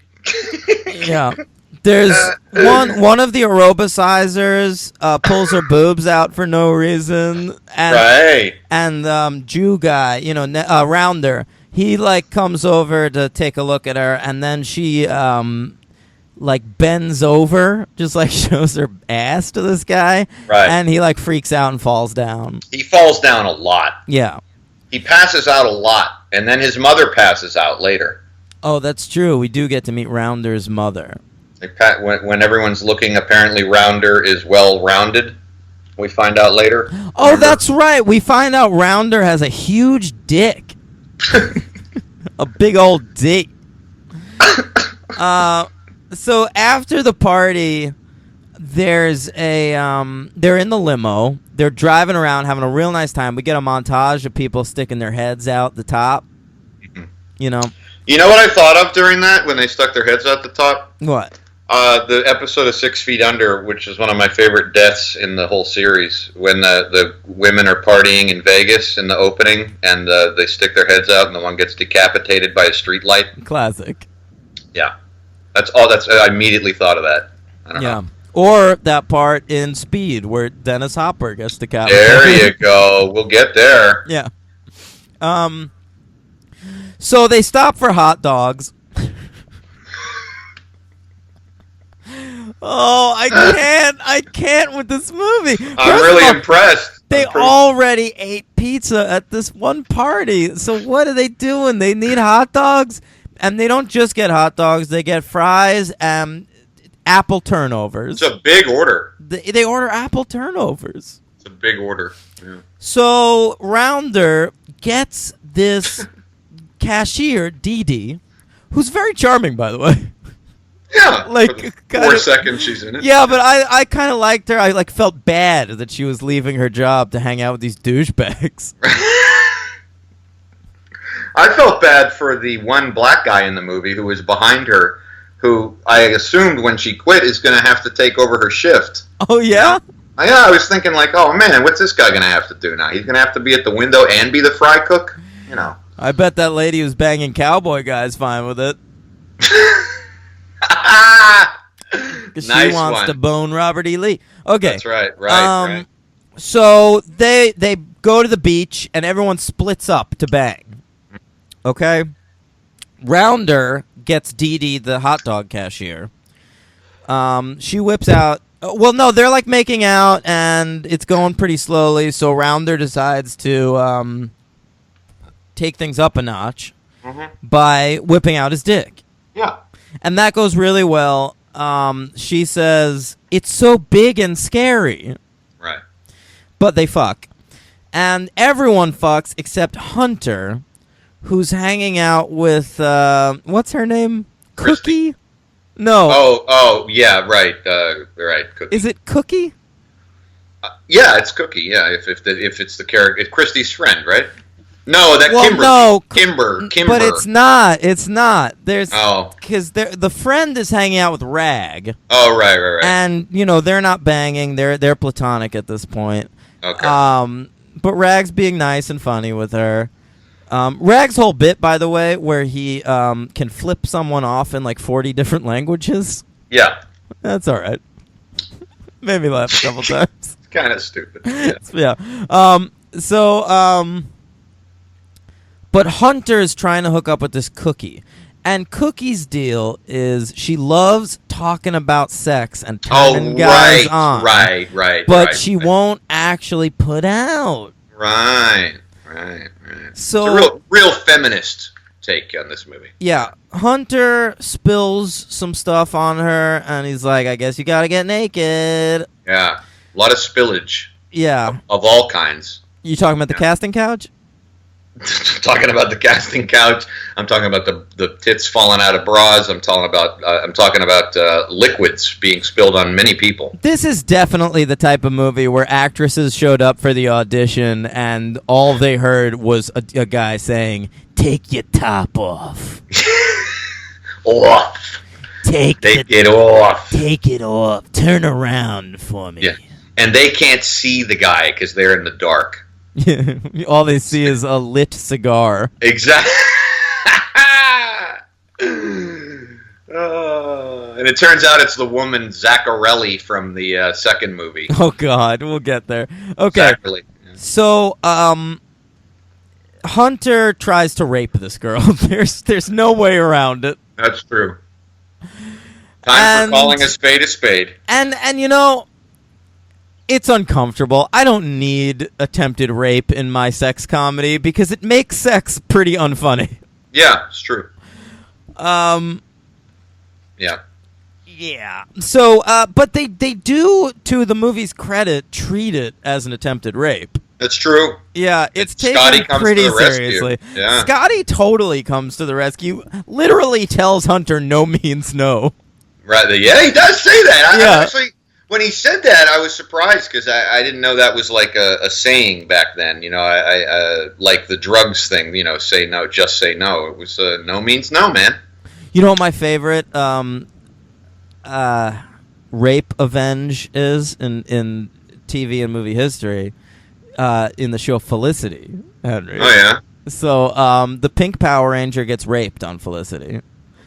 Yeah. There's one of the aerobicizers pulls her boobs out for no reason. And, And Jew guy, you know, Rounder, he like comes over to take a look at her, and then she like bends over, just like shows her ass to this guy. Right. And he like freaks out and falls down. He falls down a lot. Yeah. He passes out a lot, and then his mother passes out later. Oh, that's true. We do get to meet Rounder's mother. When everyone's looking, apparently Rounder is well-rounded. We find out later. Oh, remember? That's right. We find out Rounder has a huge dick. A big old dick. So after the party, there's a they're in the limo. They're driving around, having a real nice time. We get a montage of people sticking their heads out the top. Mm-hmm. You know. You know what I thought of during that when they stuck their heads out the top? What? The episode of 6 Feet Under, which is one of my favorite deaths in the whole series, when the women are partying in Vegas in the opening, and they stick their heads out, and the one gets decapitated by a street light. Classic. Yeah. That's all. I immediately thought of that. I don't know. Or that part in Speed where Dennis Hopper gets decapitated. There you go. We'll get there. Yeah. So they stop for hot dogs. Oh, I can't with this movie. I'm really impressed. They already ate pizza at this one party. So what are they doing? They need hot dogs, and they don't just get hot dogs. They get fries and apple turnovers. It's a big order. They order apple turnovers. It's a big order. Yeah. So Rounder gets this cashier, Dee Dee, who's very charming, by the way. Yeah, like for the 4 seconds she's in it. Yeah, but I kind of liked her. I felt bad that she was leaving her job to hang out with these douchebags. I felt bad for the one black guy in the movie who was behind her, who I assumed when she quit is going to have to take over her shift. Oh yeah? Yeah, I was thinking like, oh man, what's this guy going to have to do now? He's going to have to be at the window and be the fry cook? You know. I bet that lady who's banging cowboy guys fine with it. Because she wants to bone Robert E. Lee. Okay. That's right. So they go to the beach and everyone splits up to bang. Okay? Rounder gets Dee Dee, the hot dog cashier. She whips out... Well, no, they're like making out and it's going pretty slowly, so Rounder decides to take things up a notch by whipping out his dick. Yeah. And that goes really well. She says, it's so big and scary. Right. But they fuck. And everyone fucks except Hunter, who's hanging out with, what's her name? Christy. Cookie? No. Oh, yeah, right. Right, Cookie. Is it Cookie? Yeah, it's Cookie, yeah, if it's the character. It's Christy's friend, right? No, Kimber. No, Kimber. But it's not. It's not. There's Oh. Because the friend is hanging out with Rag. Oh, right. And, they're not banging. They're platonic at this point. Okay. But Rag's being nice and funny with her. Rag's whole bit, by the way, where he can flip someone off in like 40 different languages. Yeah. That's all right. Made me laugh a couple times. It's kind of stupid. Yeah. But Hunter's trying to hook up with this Cookie. And Cookie's deal is she loves talking about sex and turning guys on. Right. But she won't actually put out. Right. So it's a real feminist take on this movie. Yeah. Hunter spills some stuff on her, and he's like, I guess you gotta get naked. Yeah. A lot of spillage. Yeah. Of all kinds. You talking about the casting couch? Talking about the casting couch. I'm talking about the tits falling out of bras. I'm talking about liquids being spilled on many people. This is definitely the type of movie where actresses showed up for the audition and all they heard was a guy saying, "Take your top off." Off. Take it off. Take it off. Turn around for me. Yeah. And they can't see the guy because they're in the dark. All they see is a lit cigar. Exactly. And it turns out it's the woman Zaccarelli from the second movie. Oh God, we'll get there. Okay. Zaccarelli. Yeah. So, Hunter tries to rape this girl. There's no way around it. That's true. Time for calling a spade a spade. And it's uncomfortable. I don't need attempted rape in my sex comedy because it makes sex pretty unfunny. Yeah, it's true. Yeah. Yeah. So, but they do, to the movie's credit, treat it as an attempted rape. That's true. Yeah, it's taken Scotty comes pretty to the seriously. Rescue. Yeah. Scotty totally comes to the rescue. Literally tells Hunter no means no. Right. Yeah, he does say that. Yeah. Actually, when he said that, I was surprised because I didn't know that was like a saying back then. I like the drugs thing. Say no, just say no. It was no means no, man. You know what my favorite rape avenge is in TV and movie history? In the show Felicity, Henry. Oh, yeah? So the pink Power Ranger gets raped on Felicity.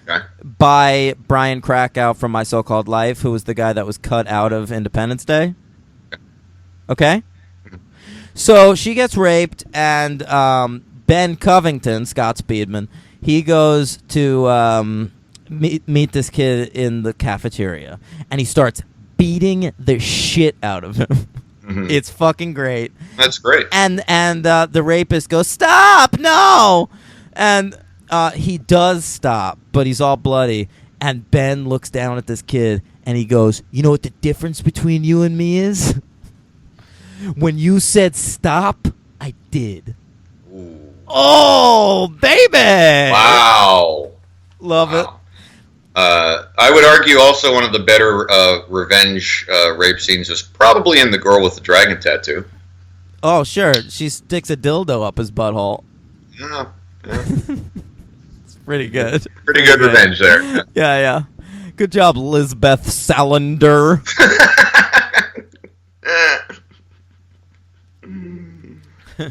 Okay. By Brian Krakow from My So-Called Life, who was the guy that was cut out of Independence Day. Okay? So she gets raped, and Ben Covington, Scott Speedman, he goes to meet this kid in the cafeteria, and he starts beating the shit out of him. Mm-hmm. It's fucking great. That's great. And the rapist goes, "Stop, no!" And he does stop, but he's all bloody. And Ben looks down at this kid, and he goes, "You know what the difference between you and me is? When you said stop, I did." Ooh. Oh, baby! Wow. Love it. I would argue also one of the better revenge rape scenes is probably in The Girl with the Dragon Tattoo. Oh, sure. She sticks a dildo up his butthole. Yeah. It's pretty good. Pretty good revenge there. Yeah. Good job, Lisbeth Salander.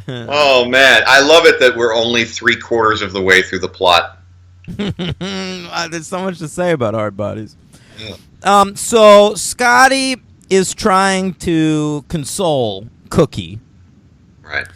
Oh, man. I love it that we're only 3/4 of the way through the plot. There's so much to say about Hardbodies. Yeah. So Scotty is trying to console Cookie. Right.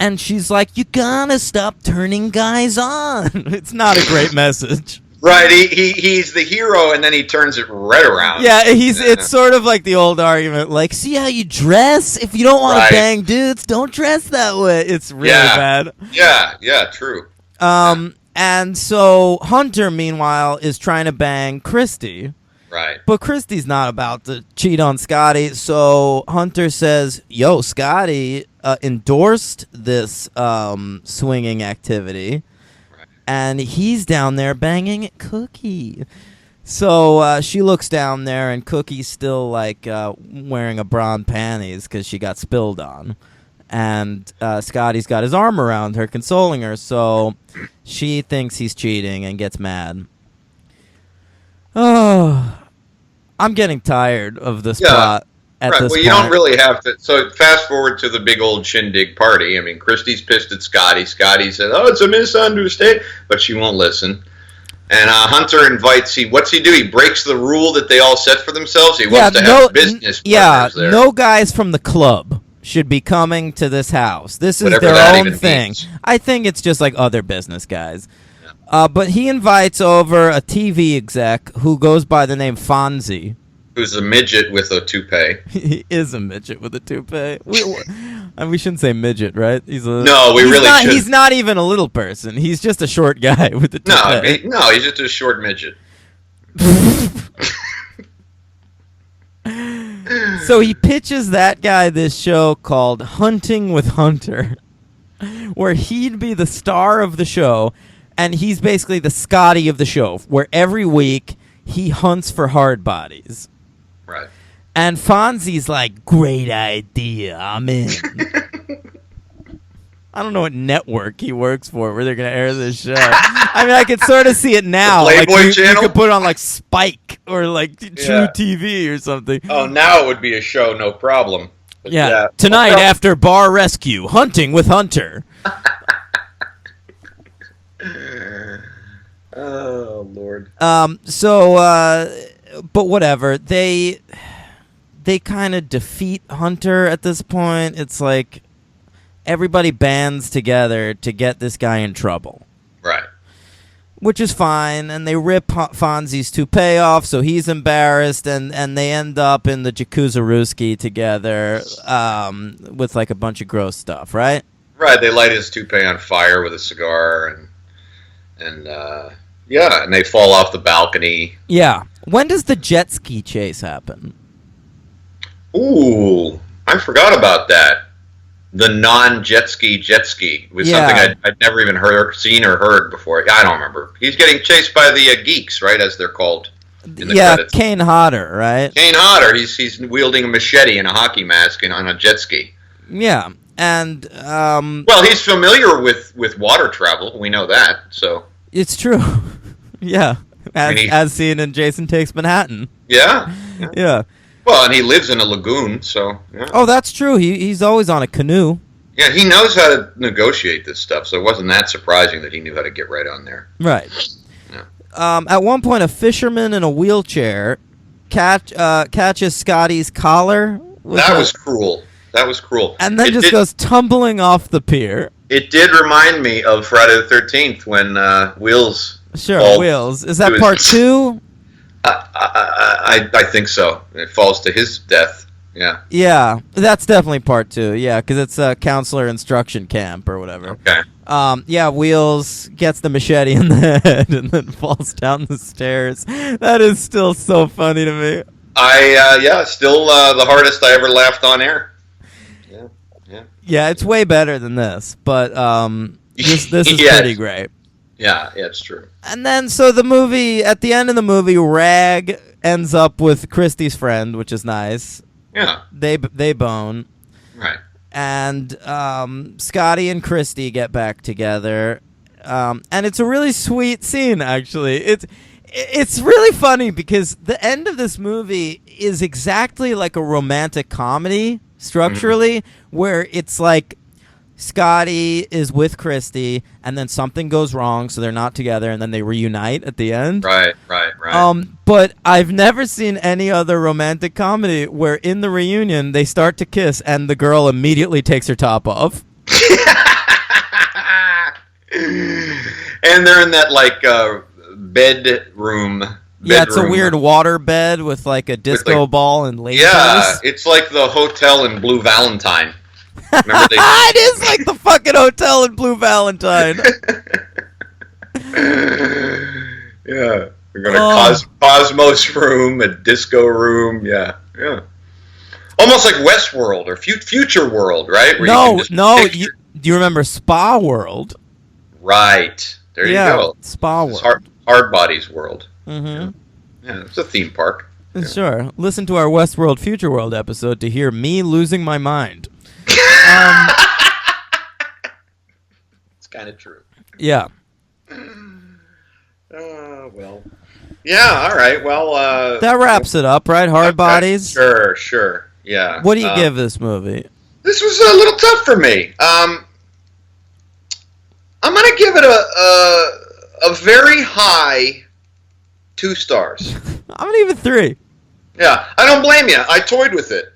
And she's like, "You gotta stop turning guys on." It's not a great message. Right, he's the hero, and then he turns it right around. Yeah, it's sort of like the old argument, like, see how you dress? If you don't want to bang dudes, don't dress that way. It's really bad. Yeah, true. And so Hunter, meanwhile, is trying to bang Christy. Right. But Christy's not about to cheat on Scotty, so Hunter says, "Yo, Scotty endorsed this swinging activity, and he's down there banging Cookie." So she looks down there, and Cookie's still like wearing a bra and panties because she got spilled on. And Scotty's got his arm around her, consoling her, so she thinks he's cheating and gets mad. Oh, I'm getting tired of this plot at this point. You don't really have to. So fast forward to the big old shindig party. I mean, Christy's pissed at Scotty. Scotty says, "Oh, it's a misunderstanding," but she won't listen. And Hunter invites. What's he do? He breaks the rule that they all set for themselves. He wants to have business partners there. No guys from the club should be coming to this house. This is Whatever their own thing. Means. I think it's just like other business guys. But he invites over a TV exec who goes by the name Fonzie. Who's a midget with a toupee. He is a midget with a toupee. We shouldn't say midget, right? No, we really shouldn't. He's not even a little person. He's just a short guy with a toupee. No, he's just a short midget. So he pitches that guy this show called Hunting with Hunter, where he'd be the star of the show, and he's basically the Scotty of the show, where every week he hunts for Hardbodies. Right. And Fonzie's like, "Great idea, I'm in." I don't know what network he works for where they're going to air this show. I mean, I could sort of see it now. The Playboy Channel? You could put it on like Spike or like True TV or something. Oh, now it would be a show, no problem. But Tonight after Bar Rescue, Hunting with Hunter. Oh, Lord. But whatever. They kind of defeat Hunter at this point. It's like everybody bands together to get this guy in trouble. Right. Which is fine, and they rip Fonzie's toupee off, so he's embarrassed, and they end up in the Jacuzzi together with like a bunch of gross stuff, right? Right, they light his toupee on fire with a cigar, and they fall off the balcony. Yeah. When does the jet ski chase happen? Ooh, I forgot about that. The non-jet ski was something I'd never even seen or heard before. I don't remember. He's getting chased by the geeks, right, as they're called in the credits. Kane Hodder, right? Kane Hodder. He's wielding a machete and a hockey mask on a jet ski. Yeah, and well, he's familiar with water travel. We know that. So it's true. Yeah, as seen in Jason Takes Manhattan. Yeah. Well, and he lives in a lagoon, so... Yeah. Oh, that's true. He's always on a canoe. Yeah, he knows how to negotiate this stuff, so it wasn't that surprising that he knew how to get right on there. Right. Yeah. At one point, a fisherman in a wheelchair catches Scotty's collar. That was cruel. And then goes tumbling off the pier. It did remind me of Friday the 13th when Wheels. Sure, Wheels. Is that part 2? I think so. It falls to his death. Yeah. Yeah, that's definitely part 2. Yeah, because it's a counselor instruction camp or whatever. Okay. Yeah, Wheels gets the machete in the head and then falls down the stairs. That is still so funny to me. Still the hardest I ever laughed on air. Yeah. Yeah, it's way better than this, but this is Yes. pretty great. Yeah, it's true. And then, so the movie, at the end of the movie, Rag ends up with Christy's friend, which is nice. Yeah. They bone. Right. And Scotty and Christy get back together. And it's a really sweet scene, actually. It's really funny because the end of this movie is exactly like a romantic comedy, structurally, where it's like Scotty is with Christy, and then something goes wrong, so they're not together, and then they reunite at the end. Right. But I've never seen any other romantic comedy where in the reunion they start to kiss, and the girl immediately takes her top off. And they're in that like bedroom. Yeah, it's a weird water bed with like a disco ball and lasers. Yeah, it's like the hotel in Blue Valentine. Remember It is like the fucking hotel in Blue Valentine. Yeah, we're gonna Cosmos room, a disco room. Yeah. Almost like Westworld or Future World, right? Where do you remember Spa World? Right. There you go. Spa World. Hardbodies World. Mm-hmm. Yeah, it's a theme park. Yeah. Sure. Listen to our Westworld Future World episode to hear me losing my mind. It's kind of true. Yeah. Well. Yeah, all right. Well, that wraps it up, right? Hardbodies? Okay. Sure. Yeah. What do you give this movie? This was a little tough for me. I'm going to give it a very high 2 stars. I'm going to give it 3. Yeah, I don't blame you. I toyed with it.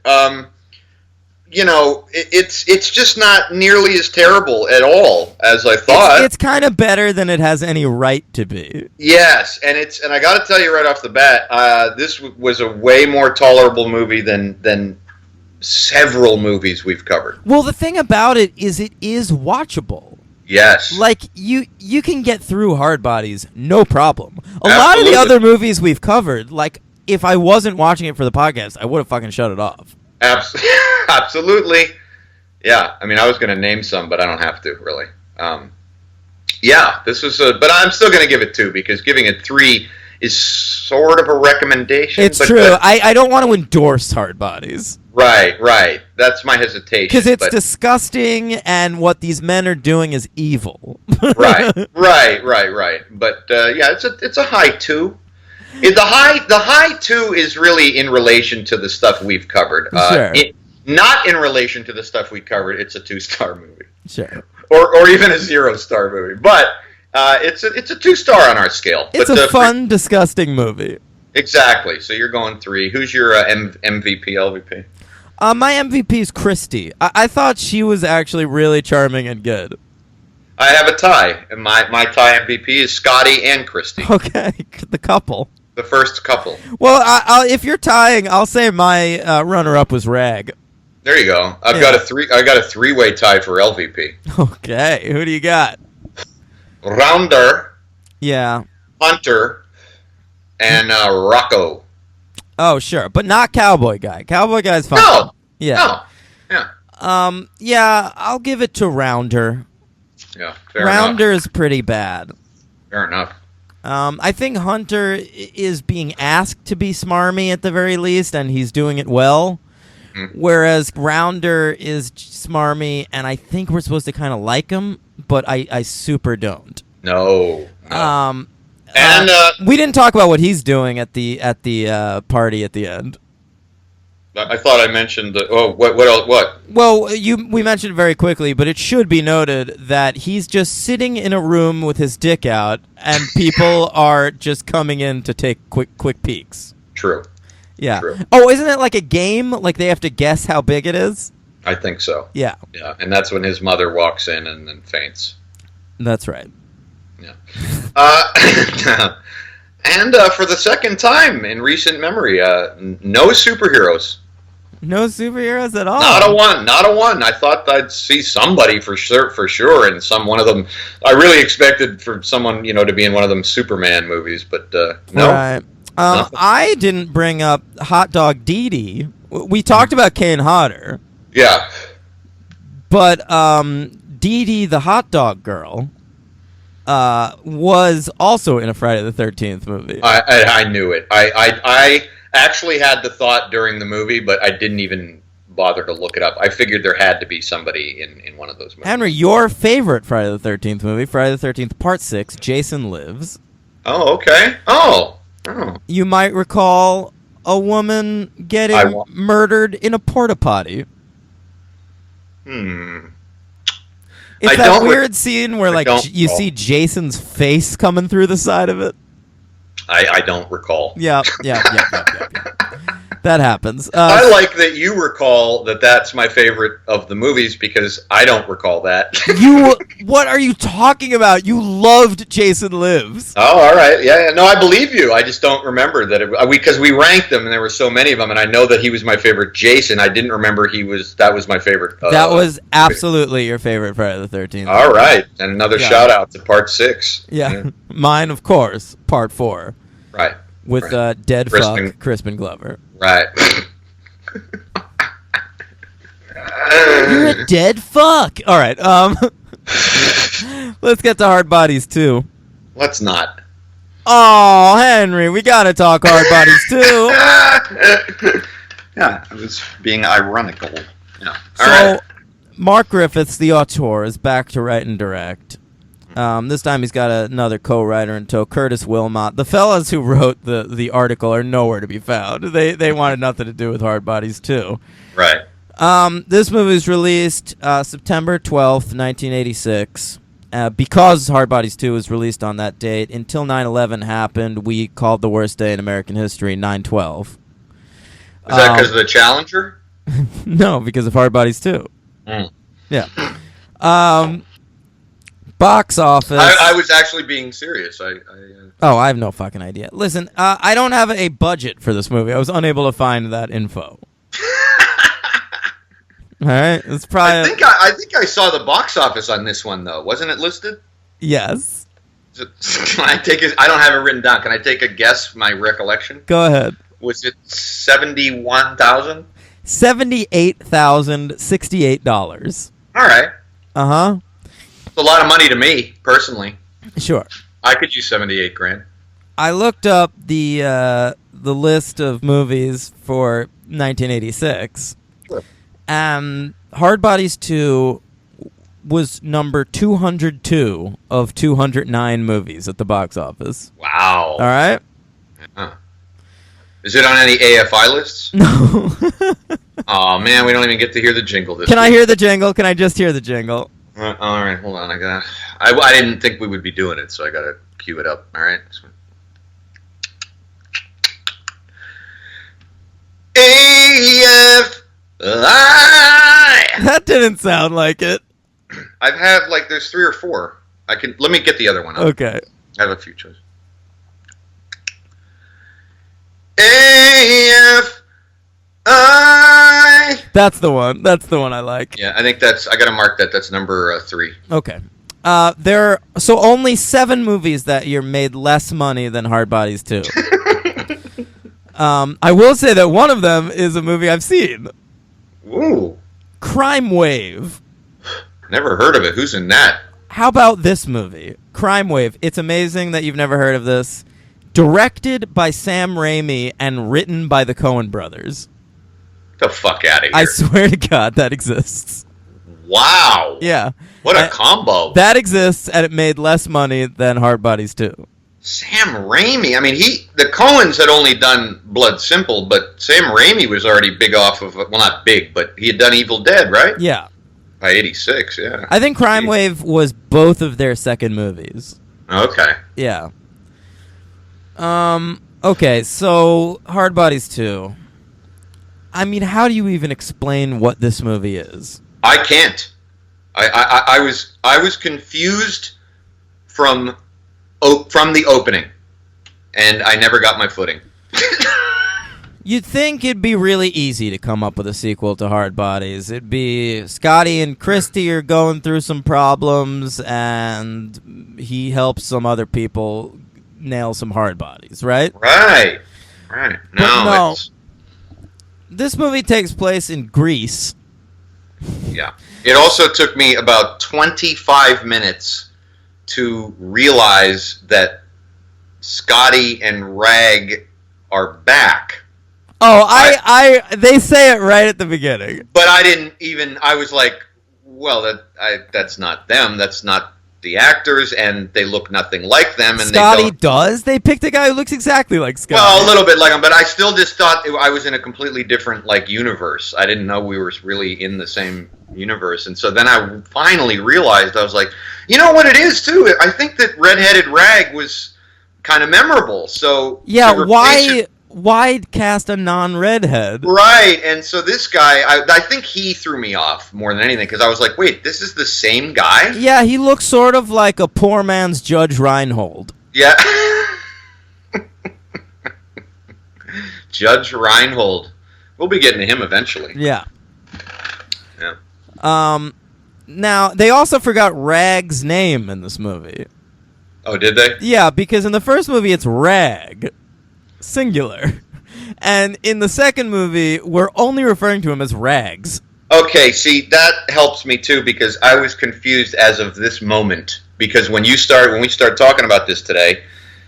It's just not nearly as terrible at all as I thought. It's kind of better than it has any right to be. Yes, and I got to tell you right off the bat, this was a way more tolerable movie than several movies we've covered. Well, the thing about it is watchable. Yes. Like, you can get through Hardbodies, no problem. A lot of the other movies we've covered, like, if I wasn't watching it for the podcast, I would have fucking shut it off. Absolutely. Yeah, I mean, I was going to name some, but I don't have to, really. This was but I'm still going to give it 2, because giving it 3 is sort of a recommendation. It's true. I don't want to endorse Hardbodies. Right. That's my hesitation. Because it's disgusting, and what these men are doing is evil. Right. But it's a high 2. The high 2 is really in relation to the stuff we've covered. Sure. Not in relation to the stuff we covered. It's a 2-star movie. Sure. Or even a 0-star movie. But it's a 2-star on our scale. It's a fun, disgusting movie. Exactly. So you're going 3. Who's your MVP, LVP? My MVP is Christy. I thought she was actually really charming and good. I have a tie. And my tie MVP is Scotty and Christy. Okay, the couple. The first couple. Well, if you're tying, I'll say my runner-up was Rag. There you go. I got a 3-way tie for LVP. Okay, who do you got? Rounder. Yeah. Hunter. And Rocco. Oh, sure, but not Cowboy Guy. Cowboy Guy's fine. No. Yeah. No. Yeah. Yeah, I'll give it to Rounder. Yeah. Rounder is pretty bad. Fair enough. I think Hunter is being asked to be smarmy at the very least, and he's doing it well. Whereas Rounder is smarmy, and I think we're supposed to kind of like him, but I super don't. No. We didn't talk about what he's doing at the party at the end. I thought I mentioned what else? What? Well, we mentioned it very quickly, but it should be noted that he's just sitting in a room with his dick out, and people are just coming in to take quick peeks. True. Yeah. True. Oh, isn't it like a game? Like they have to guess how big it is? I think so. Yeah. Yeah, and that's when his mother walks in and then faints. That's right. Yeah. And for the second time in recent memory, no superheroes. No superheroes at all. Not a one. Not a one. I thought I'd see somebody for sure, and one of them. I really expected for someone, to be in one of them Superman movies, but no. Right. I didn't bring up Hot Dog Dee Dee. We talked about Kane Hodder. Yeah. But Dee Dee, the hot dog girl, was also in a Friday the 13th movie. I knew it. I actually had the thought during the movie, but I didn't even bother to look it up. I figured there had to be somebody in one of those movies. Henry, your favorite Friday the 13th movie, Friday the 13th Part 6, Jason Lives. Oh, okay. Oh. You might recall a woman getting murdered in a porta potty. It's that weird scene where you see Jason's face coming through the side of it. I don't recall. Yeah. That happens. I like that you recall that that's my favorite of the movies because I don't recall that. What are you talking about? You loved Jason Lives. Oh, all right. Yeah. No, I believe you. I just don't remember that because we ranked them and there were so many of them, and I know that he was my favorite Jason. I didn't remember that was my favorite. That was absolutely your favorite Friday the 13th. All right, and another shout out to Part 6. Yeah. Mine, of course, Part 4. Right. With dead fuck Crispin Glover. Right. You're a dead fuck. All right. Let's get to Hardbodies 2. Let's not. Oh, Henry, we gotta talk Hardbodies 2. Yeah, I was being ironical. Yeah. All right. Mark Griffiths, the auteur, is back to write and direct. This time he's got another co-writer in tow, Curtis Wilmot. The fellas who wrote the article are nowhere to be found. They wanted nothing to do with Hardbodies 2. Right. This movie was released September 12th, 1986. Because Hardbodies 2 was released on that date, until 9/11 happened, we called the worst day in American history 9/12. Is that because of the Challenger? No, because of Hardbodies 2. Yeah. Box office. I was actually being serious. I have no fucking idea. Listen, I don't have a budget for this movie. I was unable to find that info. All right, it's probably. I think I saw the box office on this one though. Wasn't it listed? Yes. Can I take I don't have it written down. Can I take a guess? My recollection. Go ahead. Was it $71,000? $78,068. All right. It's a lot of money to me, personally. Sure. I could use $78,000. I looked up the list of movies for 1986. Sure. Hardbodies 2 was number 202 of 209 movies at the box office. Wow. All right? Yeah. Is it on any AFI lists? No. Oh, man, we don't even get to hear the jingle this Can week. I hear the jingle? Can I just hear the jingle? All right, hold on. I didn't think we would be doing it, so I got to cue it up. All right. AFI. That didn't sound like it. I've had there's 3 or 4. Let me get the other one up. Okay. I have a few choices. AFI. That's the one. That's the one I like. Yeah, I think I got to mark that. That's number 3. Okay. There are only 7 movies that year made less money than Hardbodies 2. I will say that one of them is a movie I've seen. Ooh. Crime Wave. Never heard of it. Who's in that? How about this movie? Crime Wave. It's amazing that you've never heard of this. Directed by Sam Raimi and written by the Coen brothers. The fuck out of here. I swear to God that exists. Wow. Yeah. What a combo. That exists, and it made less money than Hardbodies 2. Sam Raimi. I mean, the Coens had only done Blood Simple, but Sam Raimi was already big off of, well, not big, but he had done Evil Dead, right? Yeah. By 86, yeah. I think Crime Wave was both of their second movies. Okay. Yeah. Okay, so Hardbodies 2. I mean, how do you even explain what this movie is? I can't. I was confused from the opening, and I never got my footing. You'd think it'd be really easy to come up with a sequel to Hardbodies. It'd be Scotty and Christy are going through some problems, and he helps some other people nail some Hardbodies, right? Right. No. This movie takes place in Greece. Yeah. It also took me about 25 minutes to realize that Scotty and Rag are back. Oh, they say it right at the beginning. But I didn't even. I was like, well, that's not them. That's not the actors, and they look nothing like them. And Scotty does. They picked a guy who looks exactly like Scotty. Well, a little bit like him, but I still just thought I was in a completely different universe. I didn't know we were really in the same universe, and so then I finally realized. I was like, you know what it is too. I think that redheaded Rag was kind of memorable. So yeah, why cast a non-redhead? Right, and so this guy, I think he threw me off more than anything, because I was like, wait, this is the same guy? Yeah, he looks sort of like a poor man's Judge Reinhold. Yeah. Judge Reinhold. We'll be getting to him eventually. Yeah. Yeah. Now, they also forgot Rag's name in this movie. Oh, did they? Yeah, because in the first movie, it's Rag. Singular. And in the second movie, we're only referring to him as Rags. Okay, see, that helps me too, because I was confused as of this moment. Because when we started talking about this today,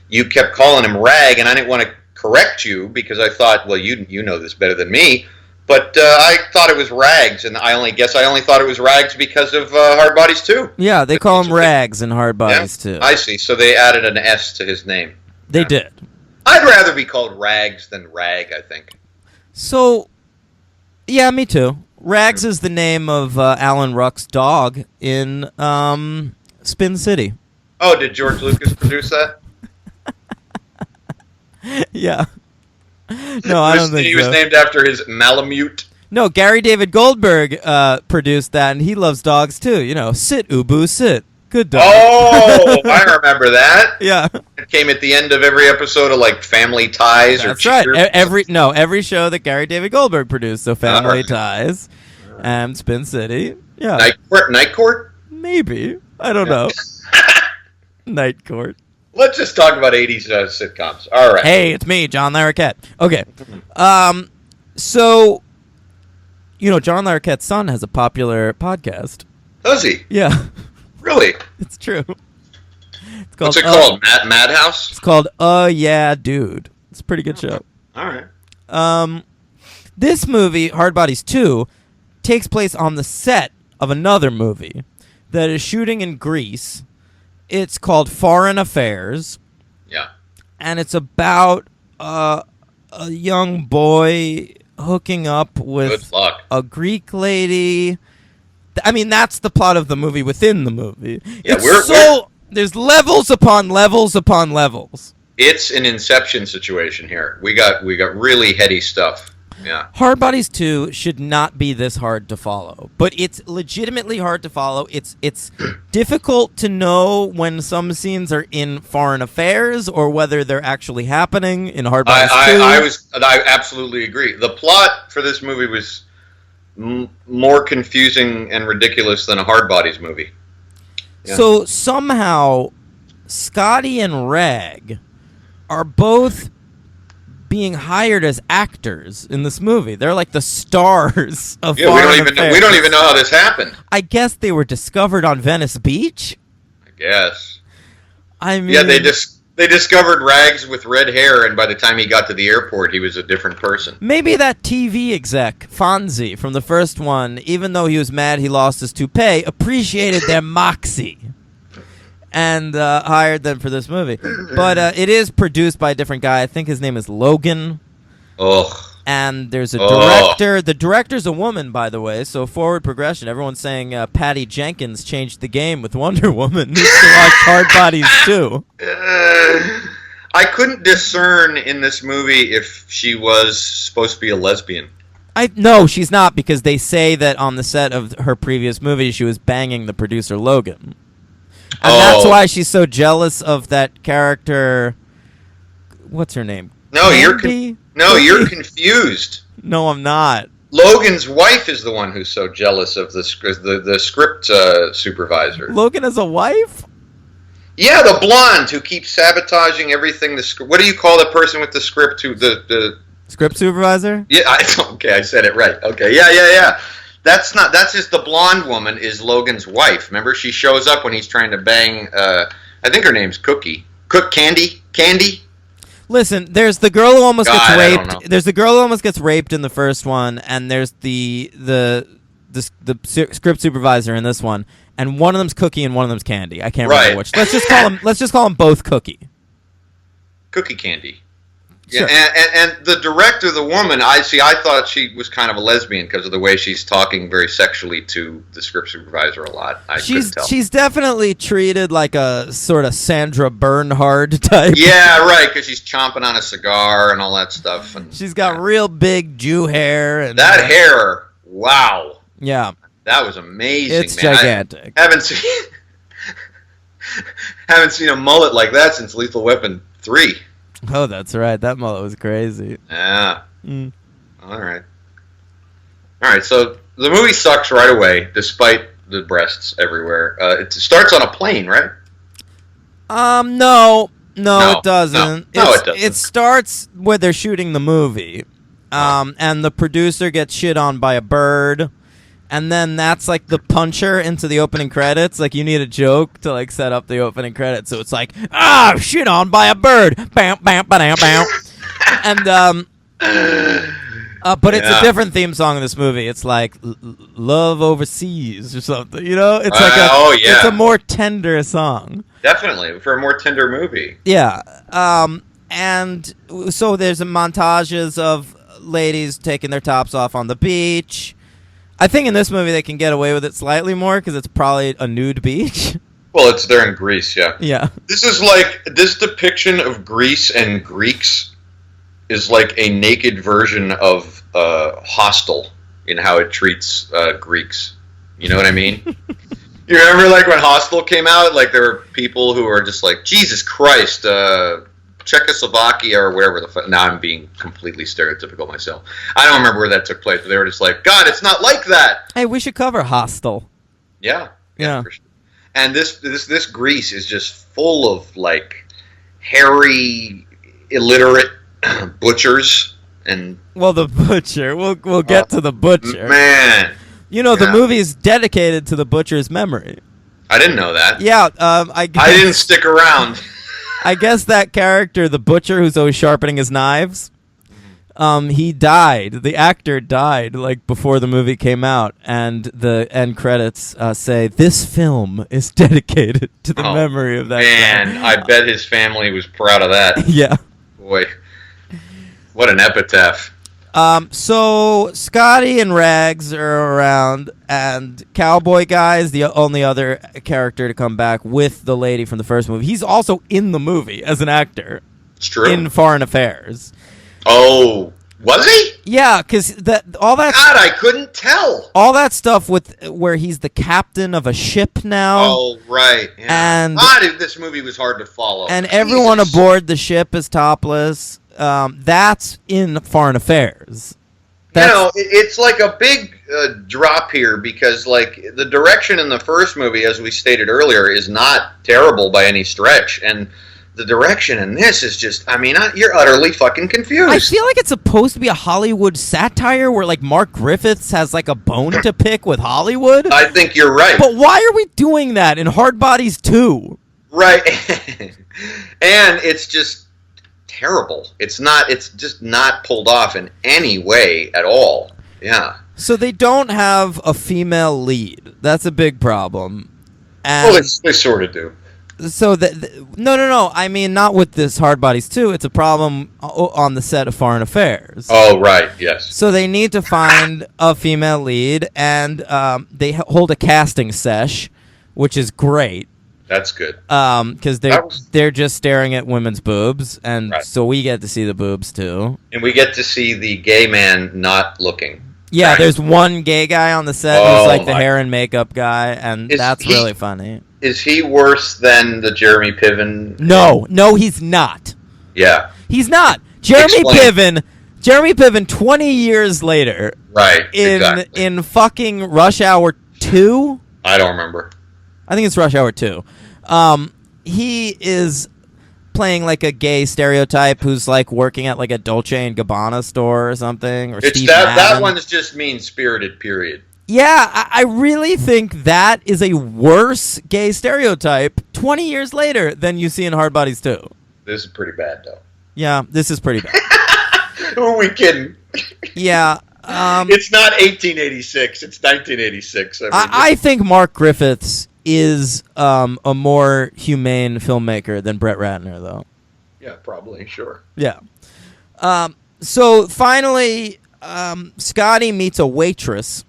you kept calling him Rag, and I didn't want to correct you because I thought, well, you know this better than me. But I thought it was Rags, and I only thought it was Rags because of Hardbodies 2. Yeah, they call him Rags in Hardbodies 2. I see. So they added an S to his name. They did. I'd rather be called Rags than Rag, I think. So, yeah, me too. Rags is the name of Alan Ruck's dog in Spin City. Oh, did George Lucas produce that? Yeah. No, I don't think he was named after his Malamute. No, Gary David Goldberg produced that, and he loves dogs too. You know, sit, Ubu, sit. Good dog. Oh, I remember that. Yeah. It came at the end of every episode of Family Ties. That's right. Every show that Gary David Goldberg produced, so Family Ties and Spin City. Yeah. Night Court? Maybe. I don't know. Night Court. Let's just talk about 80s sitcoms. All right. Hey, it's me, John Larroquette. Okay. So, John Larroquette's son has a popular podcast. Does he? Yeah. Really? It's true. What's it called? Madhouse? It's called Yeah, Dude. It's a pretty good show. All right. This movie, Hardbodies 2, takes place on the set of another movie that is shooting in Greece. It's called Foreign Affairs. Yeah. And it's about a young boy hooking up with a Greek lady. I mean, that's the plot of the movie within the movie. Yeah, there's levels upon levels upon levels. It's an Inception situation here. We got really heady stuff. Yeah. Hardbodies 2 should not be this hard to follow, but it's legitimately hard to follow. It's difficult to know when some scenes are in Foreign Affairs or whether they're actually happening in Hardbodies 2. I absolutely agree. The plot for this movie was more confusing and ridiculous than a Hardbodies movie. Yeah. So somehow, Scotty and Rag are both being hired as actors in this movie. They're like the stars of Foreign Affairs. We don't even know how this happened. I guess they were discovered on Venice Beach? I guess. I mean... Yeah, they discovered Rags with red hair, and by the time he got to the airport, he was a different person. Maybe that TV exec, Fonzie, from the first one, even though he was mad he lost his toupee, appreciated their moxie and hired them for this movie. But it is produced by a different guy. I think his name is Logan. Ugh. And there's a director. The director's a woman, by the way, so forward progression. Everyone's saying Patty Jenkins changed the game with Wonder Woman. Needs to watch Hardbodies too. I couldn't discern in this movie if she was supposed to be a lesbian. No, she's not, because they say that on the set of her previous movie she was banging the producer Logan. And that's why she's so jealous of that character. What's her name? No, Candy? you're confused. No, I'm not. Logan's wife is the one who's so jealous of the script supervisor. Logan has a wife? Yeah, the blonde who keeps sabotaging everything. What do you call the person with the script? The script supervisor? Yeah, okay, I said it right. Okay, yeah. That's just the blonde woman is Logan's wife. Remember, she shows up when he's trying to bang. I think her name's Candy. Listen, there's the girl who almost gets raped. There's the girl who almost gets raped in the first one, and there's the script supervisor in this one, and one of them's Cookie and one of them's Candy. I can't remember which. Let's just call them both Cookie. Cookie Candy. Sure. Yeah, and the director, the woman, I thought she was kind of a lesbian because of the way she's talking very sexually to the script supervisor a lot. She's definitely treated like a sort of Sandra Bernhard type. Yeah, right, because she's chomping on a cigar and all that stuff. And she's got real big Jew hair. And that hair, wow. Yeah. That was amazing, it's man. Gigantic. I haven't seen a mullet like that since Lethal Weapon 3. Oh, that's right. That mullet was crazy. Yeah. All right. So the movie sucks right away, despite the breasts everywhere. It starts on a plane, right? No, it doesn't. No, it doesn't. It starts where they're shooting the movie, and the producer gets shit on by a bird. And then that's like the puncher into the opening credits. Like you need a joke to like set up the opening credits. So it's like, shit on by a bird. Bam, bam, bam, bam. And but it's a different theme song in this movie. It's like Love Overseas or something. You know, it's like it's a more tender song. Definitely for a more tender movie. Yeah. And so there's montages of ladies taking their tops off on the beach. I think in this movie they can get away with it slightly more because it's probably a nude beach. Well, they're in Greece, yeah. Yeah. This depiction of Greece and Greeks is like a naked version of Hostel in how it treats Greeks. You know what I mean? You remember like when Hostel came out? Like there were people who were just like, Jesus Christ, Czechoslovakia or wherever the fuck. Now I'm being completely stereotypical myself. I don't remember where that took place, but they were just like, God, it's not like that. Hey, we should cover Hostel. Yeah, for sure. And this Greece is just full of like hairy, illiterate butchers and. Well, the butcher. We'll get to the butcher. Man, the movie is dedicated to the butcher's memory. I didn't know that. Yeah, I didn't stick around. I guess that character, the butcher who's always sharpening his knives, he died. The actor died like before the movie came out, and the end credits say this film is dedicated to the memory of that man, guy. I bet his family was proud of that. Yeah. Boy, what an epitaph. So Scotty and Rags are around, and Cowboy Guy is the only other character to come back with the lady from the first movie. He's also in the movie as an actor. It's true. In Foreign Affairs. Oh, was he? Yeah, because all that. God, I couldn't tell. All that stuff with where he's the captain of a ship now. Oh, right. Yeah. And this movie was hard to follow. And everyone aboard the ship is topless. That's in Foreign Affairs. It's like a big drop here because, like, the direction in the first movie, as we stated earlier, is not terrible by any stretch, and the direction in this is just, you're utterly fucking confused. I feel like it's supposed to be a Hollywood satire where, like, Mark Griffiths has, like, a bone to pick with Hollywood. I think you're right. But why are we doing that in Hardbodies 2? Right. And it's just terrible. It's just not pulled off in any way at all. Yeah. So they don't have a female lead. That's a big problem. And well, they sort of do. So no. I mean, not with this Hardbodies 2. It's a problem on the set of Foreign Affairs. Oh, right. Yes. So they need to find a female lead, and they hold a casting sesh, which is great. That's good. Because they're just staring at women's boobs, and Right. so we get to see the boobs too. And we get to see the gay man not looking. Yeah, Right. there's one gay guy on the set Oh, who's like the my- hair and makeup guy, and that's really funny. Is he worse than the Jeremy Piven? No, he's not. Yeah. He's not. Jeremy Explain. Piven 20 years later Right. Exactly. in fucking Rush Hour 2? I don't remember. I think it's Rush Hour 2. He is playing like a gay stereotype who's like working at like a Dolce & Gabbana store or something. Or It's Steve that Madden. one's just mean-spirited, period. Yeah, I really think that is a worse gay stereotype 20 years later than you see in Hardbodies 2. This is pretty bad, though. Yeah, this is pretty bad. Who are we kidding? Yeah. It's not 1886. It's 1986. I think Mark Griffiths is a more humane filmmaker than Brett Ratner, though. Yeah, probably. Sure. Yeah. So finally, Scotty meets a waitress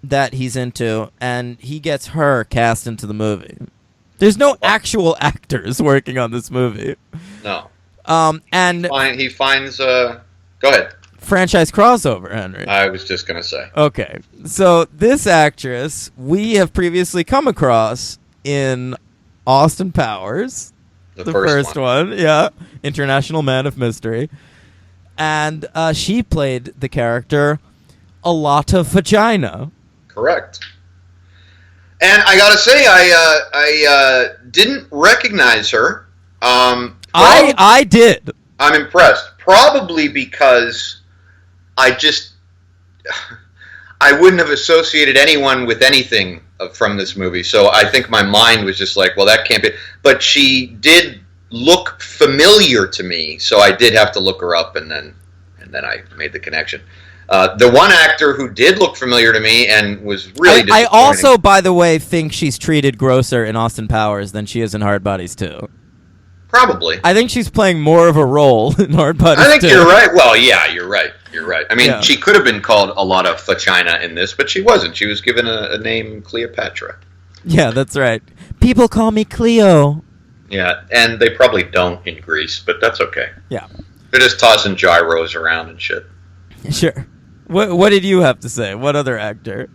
that he's into, and he gets her cast into the movie. There's no actual actors working on this movie. No. And He finds. Go ahead. franchise crossover, Henry. I was just gonna say. Okay, so this actress we have previously come across in Austin Powers, The the first one, yeah, International Man of Mystery, and she played the character a lot of vagina. Correct. And I gotta say, I didn't recognize her. I did. I'm impressed. Probably because I wouldn't have associated anyone with anything from this movie. So I think my mind was just like, well, that can't be. But she did look familiar to me, so I did have to look her up, and then I made the connection. The one actor who did look familiar to me and was really disappointing. I also, by the way, think she's treated grosser in Austin Powers than she is in Hardbodies 2. Probably. I think she's playing more of a role in Hardbodies 2. I think you're right. Well, yeah, you're right. You're right. I mean, Yeah. she could have been called a lot of vagina in this, but she wasn't. She was given a name Cleopatra. Yeah, that's right. People call me Cleo. Yeah, and they probably don't in Greece, but that's okay. Yeah, They're just tossing gyros around and shit. sure. What did you have to say? What other actor?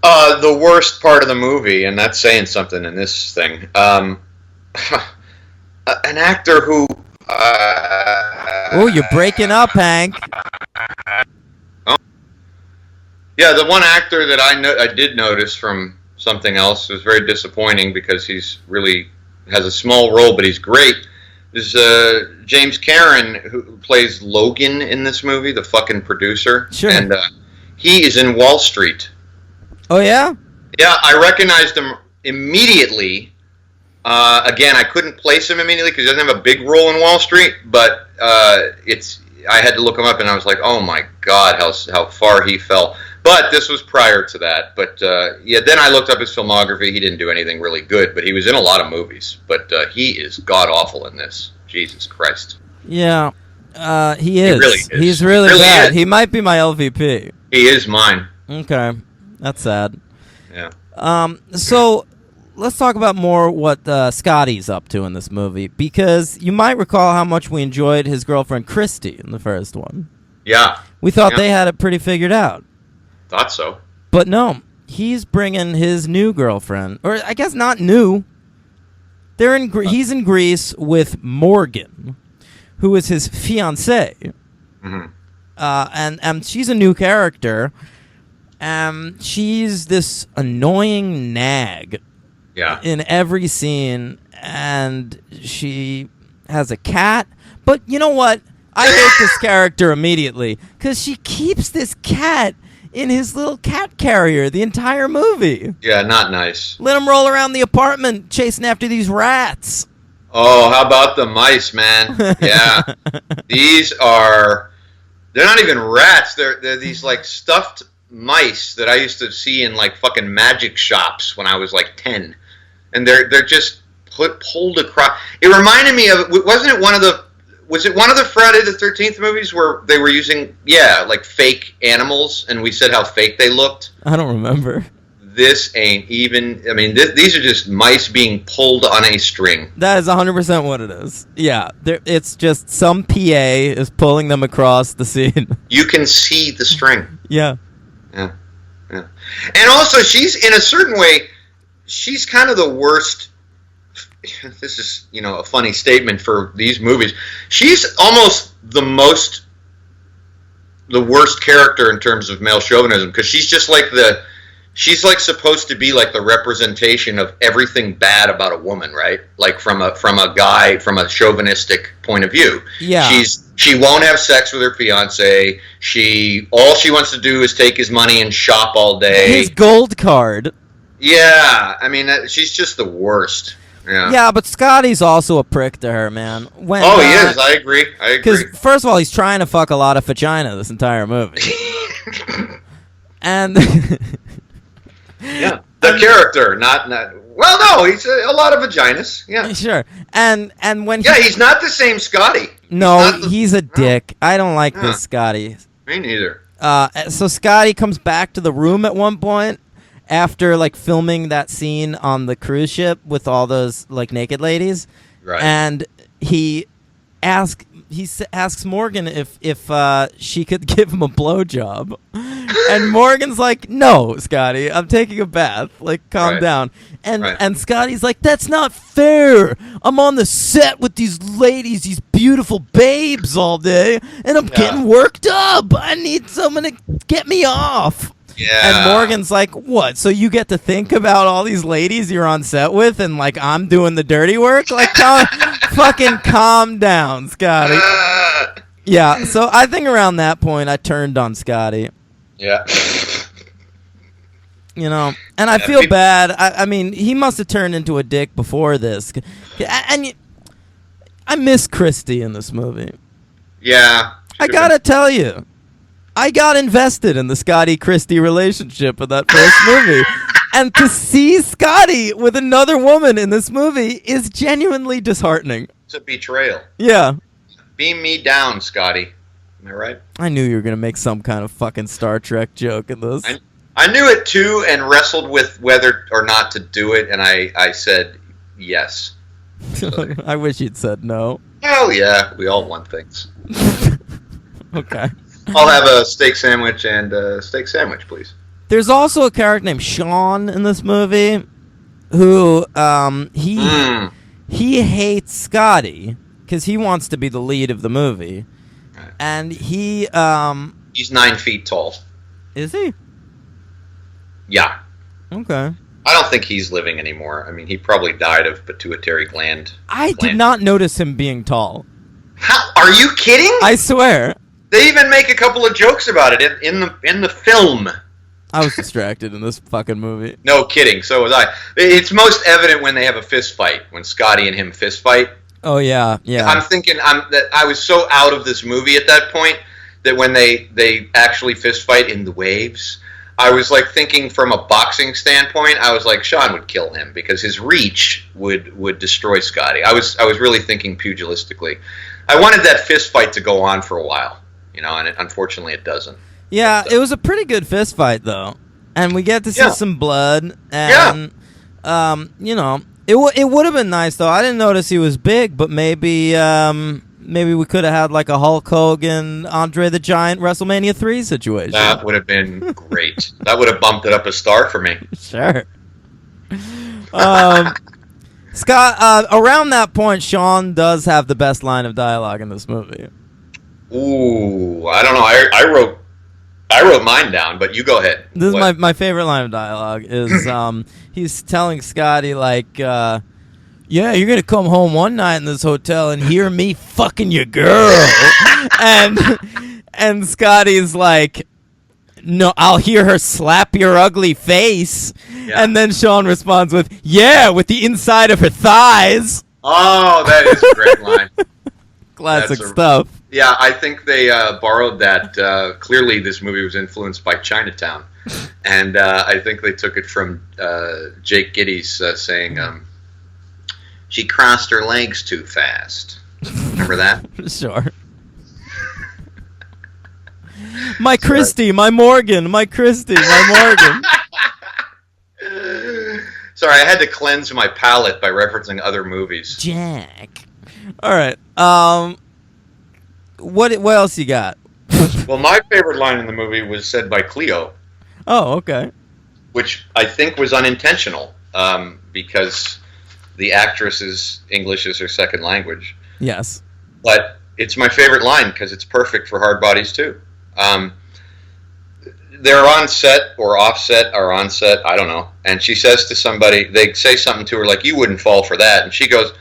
The worst part of the movie, and that's saying something in this thing. An actor who. Oh, you're breaking up, Hank. Yeah, the one actor that I did notice from something else was very disappointing because he's really has a small role, but he's great. Is James Cameron, who plays Logan in this movie, the fucking producer. Sure. And he is in Wall Street. Oh, yeah? Yeah, I recognized him immediately. Again, I couldn't place him immediately because he doesn't have a big role in Wall Street, but I had to look him up, and I was like, oh my God, how far he fell. But this was prior to that. But yeah, then I looked up his filmography. He didn't do anything really good, but he was in a lot of movies. But he is god-awful in this. Jesus Christ. Yeah, he is. really is. He's really, Really bad. is. He might be my LVP. He is mine. Okay, that's sad. Yeah. So let's talk about more what Scotty's up to in this movie, because you might recall how much we enjoyed his girlfriend Christy in the first one. Yeah. We thought Yeah. they had it pretty figured out. Thought so. But no, he's bringing his new girlfriend, or I guess not new. They're in. He's in Greece with Morgan, who is his fiancée, Mm-hmm. and she's a new character. She's this annoying nag Yeah. in every scene, and she has a cat. But you know what? I hate this character immediately because she keeps this cat in his little cat carrier the entire movie. Yeah, not nice. Let him roll around the apartment chasing after these rats. Oh, how about the mice, man? Yeah. They're not even rats. They're these like stuffed mice that I used to see in like fucking magic shops when I was like 10. And they're just pulled across. It reminded me of, was it one of the Friday the 13th movies where they were using, like fake animals, and we said how fake they looked? I don't remember. this ain't even. I mean, these are just mice being pulled on a string. That is 100% what it is. Yeah, it's just some PA is pulling them across the scene. You can see the string. Yeah. Yeah. Yeah. And also, she's, in a certain way, she's kind of the worst. This is, a funny statement for these movies. She's almost the worst character in terms of male chauvinism, because she's just like she's like supposed to be like the representation of everything bad about a woman, right? Like from a chauvinistic point of view. Yeah. She won't have sex with her fiance. All she wants to do is take his money and shop all day. His gold card. Yeah, I mean, she's just the worst. Yeah, but Scotty's also a prick to her, man. He is. I agree. Because, first of all, he's trying to fuck a lot of vagina this entire movie. And... yeah, the character, not... Well, no, he's a lot of vaginas. Yeah, sure. And when he's not the same Scotty. No, he's a dick. I don't like this Scotty. Me neither. So Scotty comes back to the room at one point after like filming that scene on the cruise ship with all those like naked ladies, right? And he asks Morgan if she could give him a blowjob, and Morgan's like, "No, Scotty, I'm taking a bath. Like, calm down." And Scotty's like, "That's not fair. I'm on the set with these ladies, these beautiful babes all day, and I'm getting worked up. I need someone to get me off." Yeah. And Morgan's like, "What? So you get to think about all these ladies you're on set with, and like I'm doing the dirty work? Like, fucking calm down, Scotty." Yeah. So I think around that point I turned on Scotty. Yeah. And I feel bad. I mean, he must have turned into a dick before this. And I miss Christy in this movie. Yeah. I gotta tell you. I got invested in the Scotty-Christy relationship in that first movie. And to see Scotty with another woman in this movie is genuinely disheartening. It's a betrayal. Yeah. Beam me down, Scotty. Am I right? I knew you were going to make some kind of fucking Star Trek joke in this. I knew it too, and wrestled with whether or not to do it, and I said yes. So. I wish you'd said no. Well, yeah, we all want things. Okay. I'll have a steak sandwich and a steak sandwich, please. There's also a character named Sean in this movie who he hates Scotty because he wants to be the lead of the movie. Right. And he's 9 feet tall. Is he? Yeah. Okay. I don't think he's living anymore. I mean, he probably died of pituitary gland. I did not notice him being tall. How? Are you kidding? I swear. They even make a couple of jokes about it in the film. I was distracted in this fucking movie. No kidding. So was I. It's most evident when they have a fist fight, when Scotty and him fist fight. Oh yeah, yeah. I'm thinking that I was so out of this movie at that point that when they actually fist fight in the waves, I was like thinking from a boxing standpoint, I was like Sean would kill him because his reach would destroy Scotty. I was really thinking pugilistically. I wanted that fist fight to go on for a while. And unfortunately it doesn't. Yeah, it was a pretty good fist fight, though. And we get to see some blood. And, it would have been nice, though. I didn't notice he was big, but maybe we could have had, like, a Hulk Hogan, Andre the Giant WrestleMania 3 situation. That would have been great. That would have bumped it up a star for me. Sure. Scott, around that point, Sean does have the best line of dialogue in this movie. Ooh, I don't know. I wrote mine down, but you go ahead. This is my favorite line of dialogue is he's telling Scotty like, yeah, you're gonna come home one night in this hotel and hear me fucking your girl, and Scotty's like, no, I'll hear her slap your ugly face, and then Sean responds with, yeah, with the inside of her thighs. Oh, that is a great line. Classic stuff. Yeah, I think they borrowed that. Clearly, this movie was influenced by Chinatown. And I think they took it from Jake Gittes saying, she crossed her legs too fast. Remember that? Sure. My Christy, my Morgan, my Christy, my Morgan. Sorry, I had to cleanse my palate by referencing other movies. Jack. All right. What else you got? Well, my favorite line in the movie was said by Cleo, Oh, okay. which I think was unintentional, because the actress's English is her second language. Yes. But it's my favorite line because it's perfect for Hardbodies too. They're on set or offset or on set, I don't know. And she says to somebody, they say something to her like, "You wouldn't fall for that." And she goes,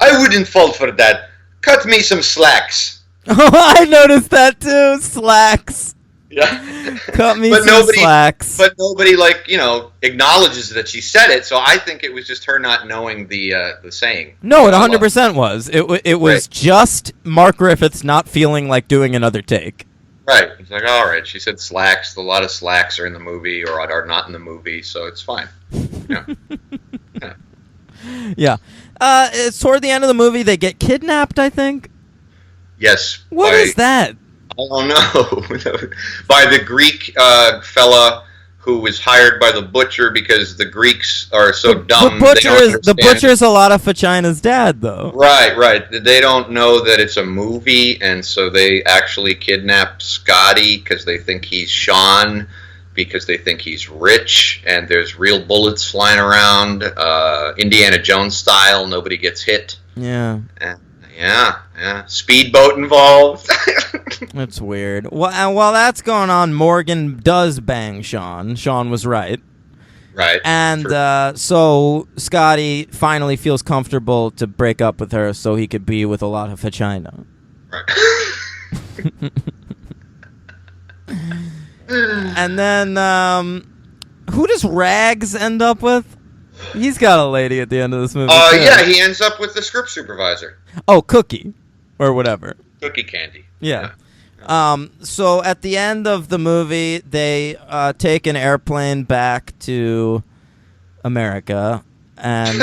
"I wouldn't fall for that. Cut me some slacks." Oh, I noticed that too. Slacks. Yeah. Cut me some slacks. But nobody, acknowledges that she said it. So I think it was just her not knowing the saying. No, it 100% was. It was Right. just Mark Griffiths not feeling like doing another take. Right. It's like, all right, she said slacks. A lot of slacks are in the movie or are not in the movie, so it's fine. Yeah. Yeah. Yeah. It's toward the end of the movie, they get kidnapped, I think. Yes. What is that? I don't know. By the Greek fella who was hired by the butcher because the Greeks are so dumb. The butcher's a lot of Fachina's dad, though. Right. They don't know that it's a movie, and so they actually kidnap Scotty because they think he's Sean, because they think he's rich, and there's real bullets flying around, Indiana Jones style. Nobody gets hit. Yeah. Yeah. Speedboat involved. That's weird. Well, and while that's going on, Morgan does bang Sean. Sean was right. Right. And so Scotty finally feels comfortable to break up with her so he could be with a lot of vagina. Right. And then, who does Rags end up with? He's got a lady at the end of this movie. Yeah, he ends up with the script supervisor. Oh, Cookie. Or whatever. Cookie Candy. Yeah. So at the end of the movie, they take an airplane back to America, and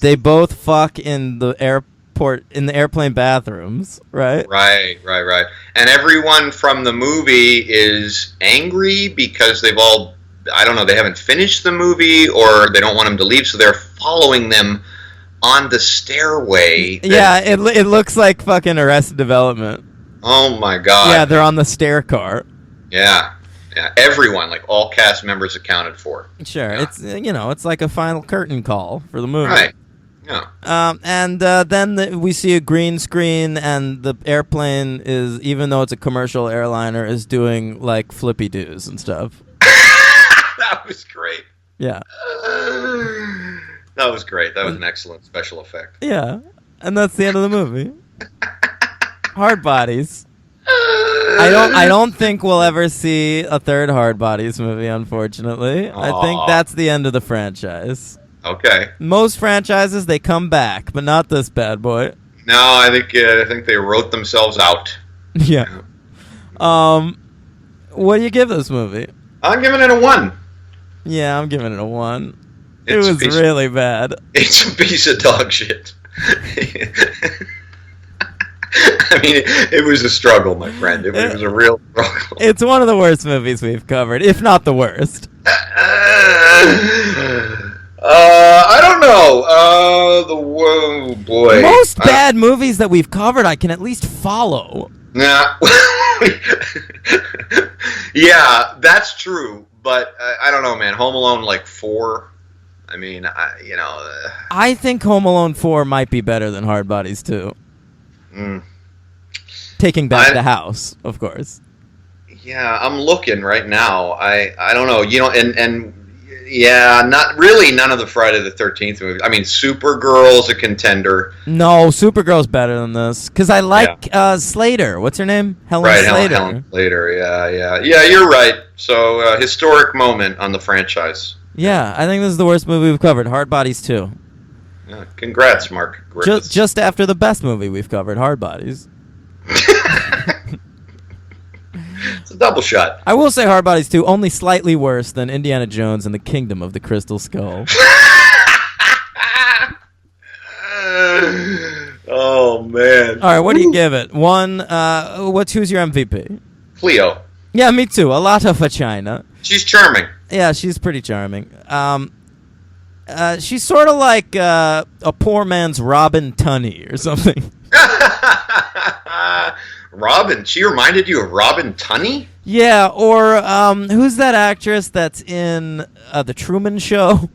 they both fuck in the airplane bathrooms, right? Right. And everyone from the movie is angry because they've all, I don't know, they haven't finished the movie or they don't want them to leave, so they're following them on the stairway. Yeah, it looks like fucking Arrested Development. Oh my god. Yeah, they're on the stair car. Yeah. Everyone, like all cast members accounted for. Sure, Yeah. it's like a final curtain call for the movie. Right. Yeah. And then we see a green screen, and the airplane is, even though it's a commercial airliner, is doing like flippy doos and stuff. That was great. Yeah. That was great. That was an excellent special effect. Yeah, and that's the end of the movie. Hardbodies. I don't think we'll ever see a third Hardbodies movie, unfortunately. Aww. I think that's the end of the franchise. Okay. Most franchises, they come back, but not this bad boy. No, I think they wrote themselves out. Yeah. What do you give this movie? I'm giving it a 1. Yeah, I'm giving it a 1. It was really bad. It's a piece of dog shit. I mean, it was a struggle, my friend. It was a real struggle. It's one of the worst movies we've covered, if not the worst. I don't know. Whoa, boy. Most bad movies that we've covered, I can at least follow. Nah. Yeah, that's true. But I don't know, man. Home Alone, 4. I mean, I think Home Alone 4 might be better than Hardbodies 2. Taking back the house, of course. Yeah, I'm looking right now. I don't know. And yeah, not really none of the Friday the 13th movies. I mean, Supergirl's a contender. No, Supergirl's better than this. Because I like Slater. What's her name? Helen Slater. Helen Slater, yeah. Yeah, you're right. So, historic moment on the franchise. Yeah, I think this is the worst movie we've covered. Hardbodies 2. Yeah, congrats, Mark Griffiths. Just after the best movie we've covered, Hardbodies. It's a double shot. I will say Hardbodies 2 only slightly worse than Indiana Jones and the Kingdom of the Crystal Skull. Oh man. All right, what do you give it? 1. Who's your MVP? Cleo. Yeah, me too. A lot of vagina. She's charming. Yeah, she's pretty charming. She's sort of like a poor man's Robin Tunney or something. Robin. She reminded you of Robin Tunney? Yeah, or who's that actress that's in The Truman Show?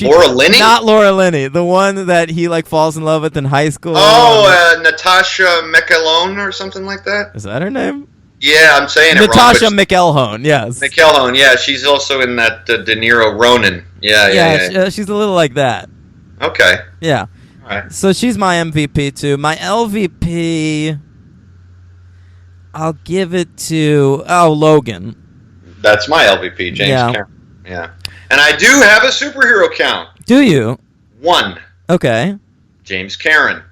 Laura Linney? Not Laura Linney, the one that he like falls in love with in high school. Oh, Natasha McElhone or something like that? Is that her name? Yeah, I'm saying Natasha it wrong. McElhone, yes. McElhone, yeah, she's also in that De Niro Ronin. Yeah. She's a little like that. Okay. Yeah. All right. So she's my MVP too. My LVP, I'll give it to Logan. That's my LVP, James Cameron. Yeah. And I do have a superhero count. Do you? 1. Okay. James Cameron.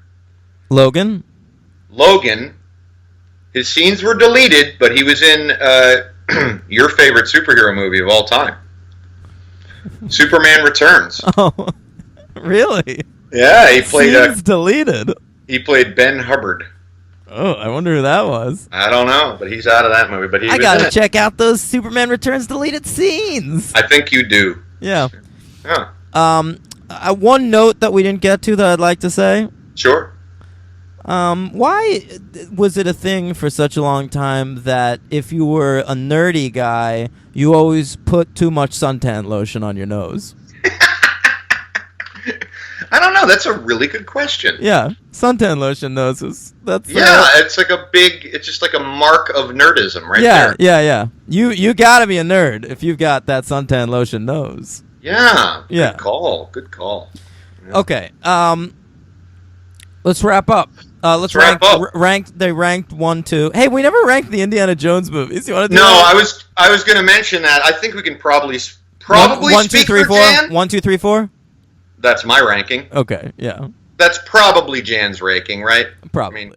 Logan. His scenes were deleted, but he was in your favorite superhero movie of all time, Superman Returns. Oh, really? Yeah, he played. Scenes deleted. He played Ben Hubbard. Oh, I wonder who that was. I don't know, but he's out of that movie. But I gotta check out those Superman Returns deleted scenes. I think you do. Yeah. Yeah. One note that we didn't get to that I'd like to say. Sure. Why was it a thing for such a long time that if you were a nerdy guy, you always put too much suntan lotion on your nose? I don't know. That's a really good question. Yeah, suntan lotion noses. It's like it's just like a mark of nerdism right there. Yeah. You gotta be a nerd if you've got that suntan lotion nose. Yeah. Yeah. Good call. Yeah. Okay. Let's wrap up. Let's wrap up. They ranked 1, 2. Hey, we never ranked the Indiana Jones movies. You want to do No, that? I was going to mention that. I think we can probably 1, 2, speak 3, for 4. Jan. 1, 2, 3, 4. That's my ranking. Okay, yeah. That's probably Jan's ranking, right? Probably. I mean,